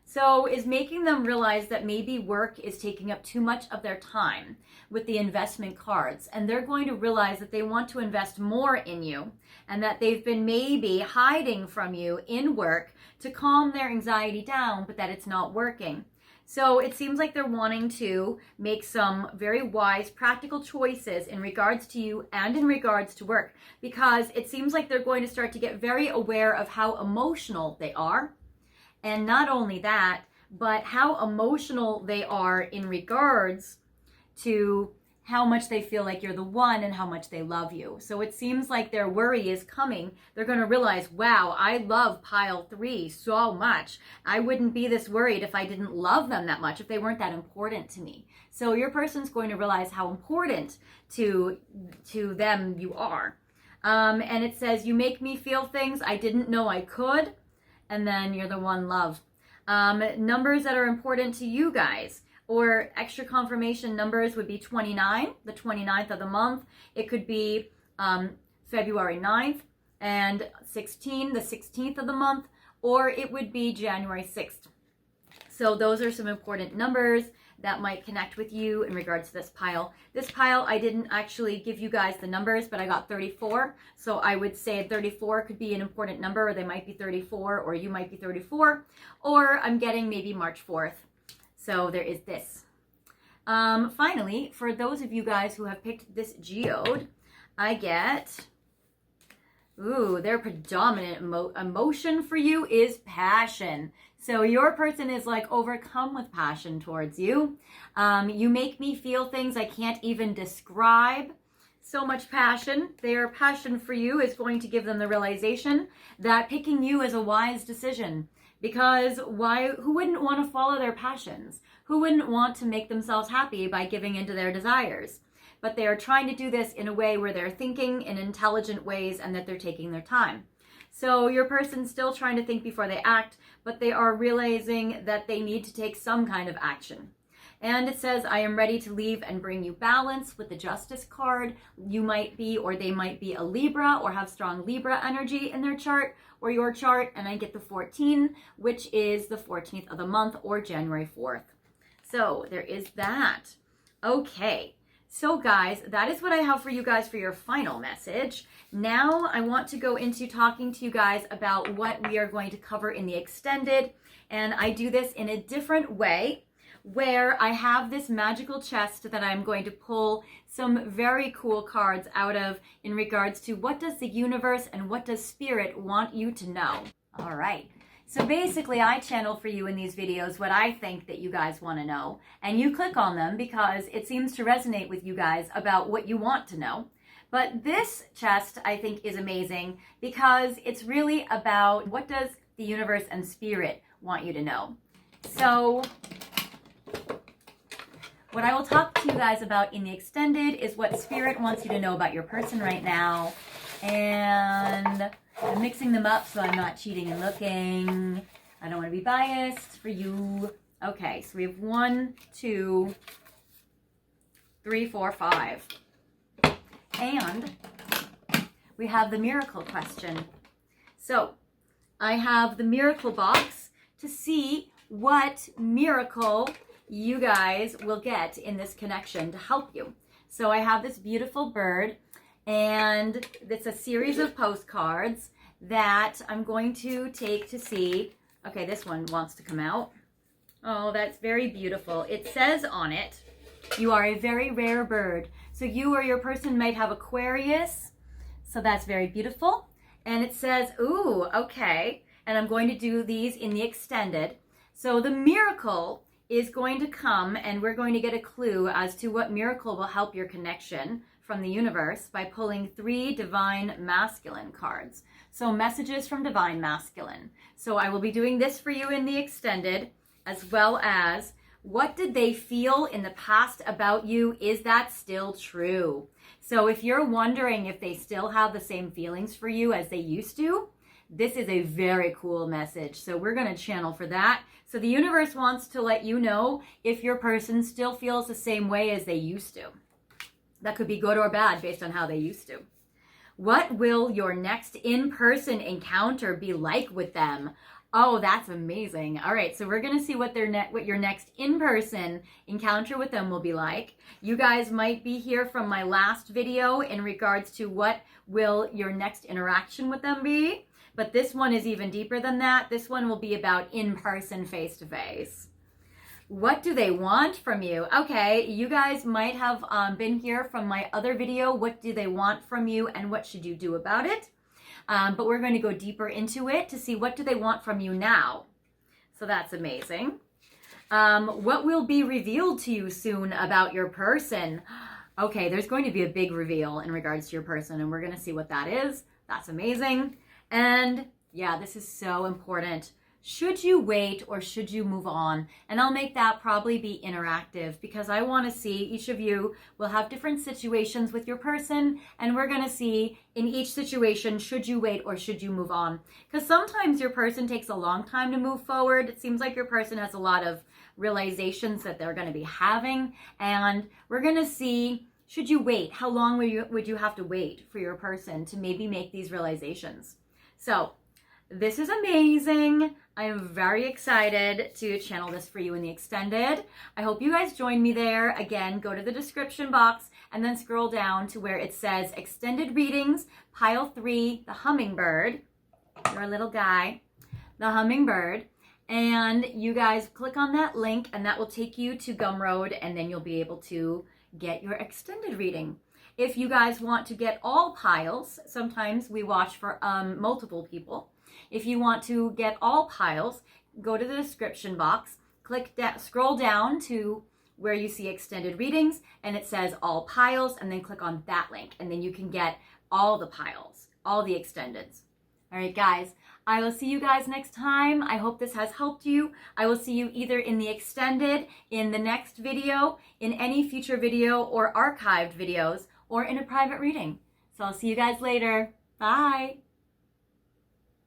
so is making them realize that maybe work is taking up too much of their time with the investment cards. And they're going to realize that they want to invest more in you, and that they've been maybe hiding from you in work to calm their anxiety down, but that it's not working. So it seems like they're wanting to make some very wise, practical choices in regards to you and in regards to work, because it seems like they're going to start to get very aware of how emotional they are. And not only that, but how emotional they are in regards to how much they feel like you're the one and how much they love you. So it seems like their worry is coming. They're going to realize, wow, I love pile 3 so much. I wouldn't be this worried if I didn't love them that much, if they weren't that important to me. So your person's going to realize how important to them you are. And it says, you make me feel things I didn't know I could. And then you're the one, love. Numbers that are important to you guys, or extra confirmation numbers, would be 29, the 29th of the month. It could be February 9th, and 16, the 16th of the month, or it would be January 6th. So those are some important numbers that might connect with you in regards to this pile. This pile, I didn't actually give you guys the numbers, but I got 34. So I would say 34 could be an important number, or they might be 34, or you might be 34, or I'm getting maybe March 4th. So there is this. Finally, for those of you guys who have picked this geode, I get, their predominant emotion for you is passion. So your person is like overcome with passion towards you. You make me feel things I can't even describe. So much passion. Their passion for you is going to give them the realization that picking you is a wise decision. Because who wouldn't want to follow their passions? Who wouldn't want to make themselves happy by giving into their desires? But they are trying to do this in a way where they're thinking in intelligent ways and that they're taking their time. So your person's still trying to think before they act, but they are realizing that they need to take some kind of action. And it says, I am ready to leave and bring you balance with the Justice card. You might be, or they might be a Libra or have strong Libra energy in their chart or your chart. And I get the 14, which is the 14th of the month or January 4th. So there is that. Okay. So guys, that is what I have for you guys for your final message. Now I want to go into talking to you guys about what we are going to cover in the extended. And I do this in a different way, where I have this magical chest that I'm going to pull some very cool cards out of in regards to what does the universe and what does spirit want you to know. All right. So basically I channel for you in these videos what I think that you guys want to know, and you click on them because it seems to resonate with you guys about what you want to know. But this chest I think is amazing because it's really about what does the universe and spirit want you to know. So what I will talk to you guys about in the extended is what spirit wants you to know about your person right now. And I'm mixing them up so I'm not cheating and looking. I don't want to be biased for you. Okay, so we have 1, 2, 3, 4, 5. And we have the miracle question. So I have the miracle box to see what miracle you guys will get in this connection to help you. So I have this beautiful bird, and it's a series of postcards that I'm going to take to see. Okay, this one wants to come out. Oh, that's very beautiful. It says on it, you are a very rare bird. So you or your person might have Aquarius. So that's very beautiful. And it says, ooh, okay. And I'm going to do these in the extended. So the miracle is going to come, and we're going to get a clue as to what miracle will help your connection from the universe by pulling 3 divine masculine cards. So messages from divine masculine. So I will be doing this for you in the extended, as well as what did they feel in the past about you? Is that still true? So if you're wondering if they still have the same feelings for you as they used to, this is a very cool message. So we're going to channel for that. So the universe wants to let you know if your person still feels the same way as they used to. That could be good or bad based on how they used to. What will your next in-person encounter be like with them? Oh, that's amazing. All right, so we're going to see what your next in-person encounter with them will be like. You guys might be here from my last video in regards to what will your next interaction with them be. But this one is even deeper than that. This one will be about in-person, face-to-face. What do they want from you? Okay, you guys might have been here from my other video, what do they want from you and what should you do about it? But we're going to go deeper into it to see what do they want from you now. So that's amazing. What will be revealed to you soon about your person? Okay, there's going to be a big reveal in regards to your person, and we're going to see what that is. That's amazing. And yeah, this is so important. Should you wait or should you move on? And I'll make that probably be interactive because I want to see each of you will have different situations with your person, and we're going to see in each situation, should you wait or should you move on? Because sometimes your person takes a long time to move forward. It seems like your person has a lot of realizations that they're going to be having, and we're going to see, should you wait? How long would you have to wait for your person to maybe make these realizations? So this is amazing. I am very excited to channel this for you in the extended. I hope you guys join me there. Again, go to the description box and then scroll down to where it says extended readings, pile 3, the Hummingbird, your little guy, the Hummingbird. And you guys click on that link and that will take you to Gumroad, and then you'll be able to get your extended reading. If you guys want to get all piles, sometimes we watch for multiple people. If you want to get all piles, go to the description box, scroll down to where you see extended readings, and it says all piles, and then click on that link, and then you can get all the piles, all the extendeds. All right, guys, I will see you guys next time. I hope this has helped you. I will see you either in the extended, in the next video, in any future video or archived videos, or in a private reading. So I'll see you guys later. Bye.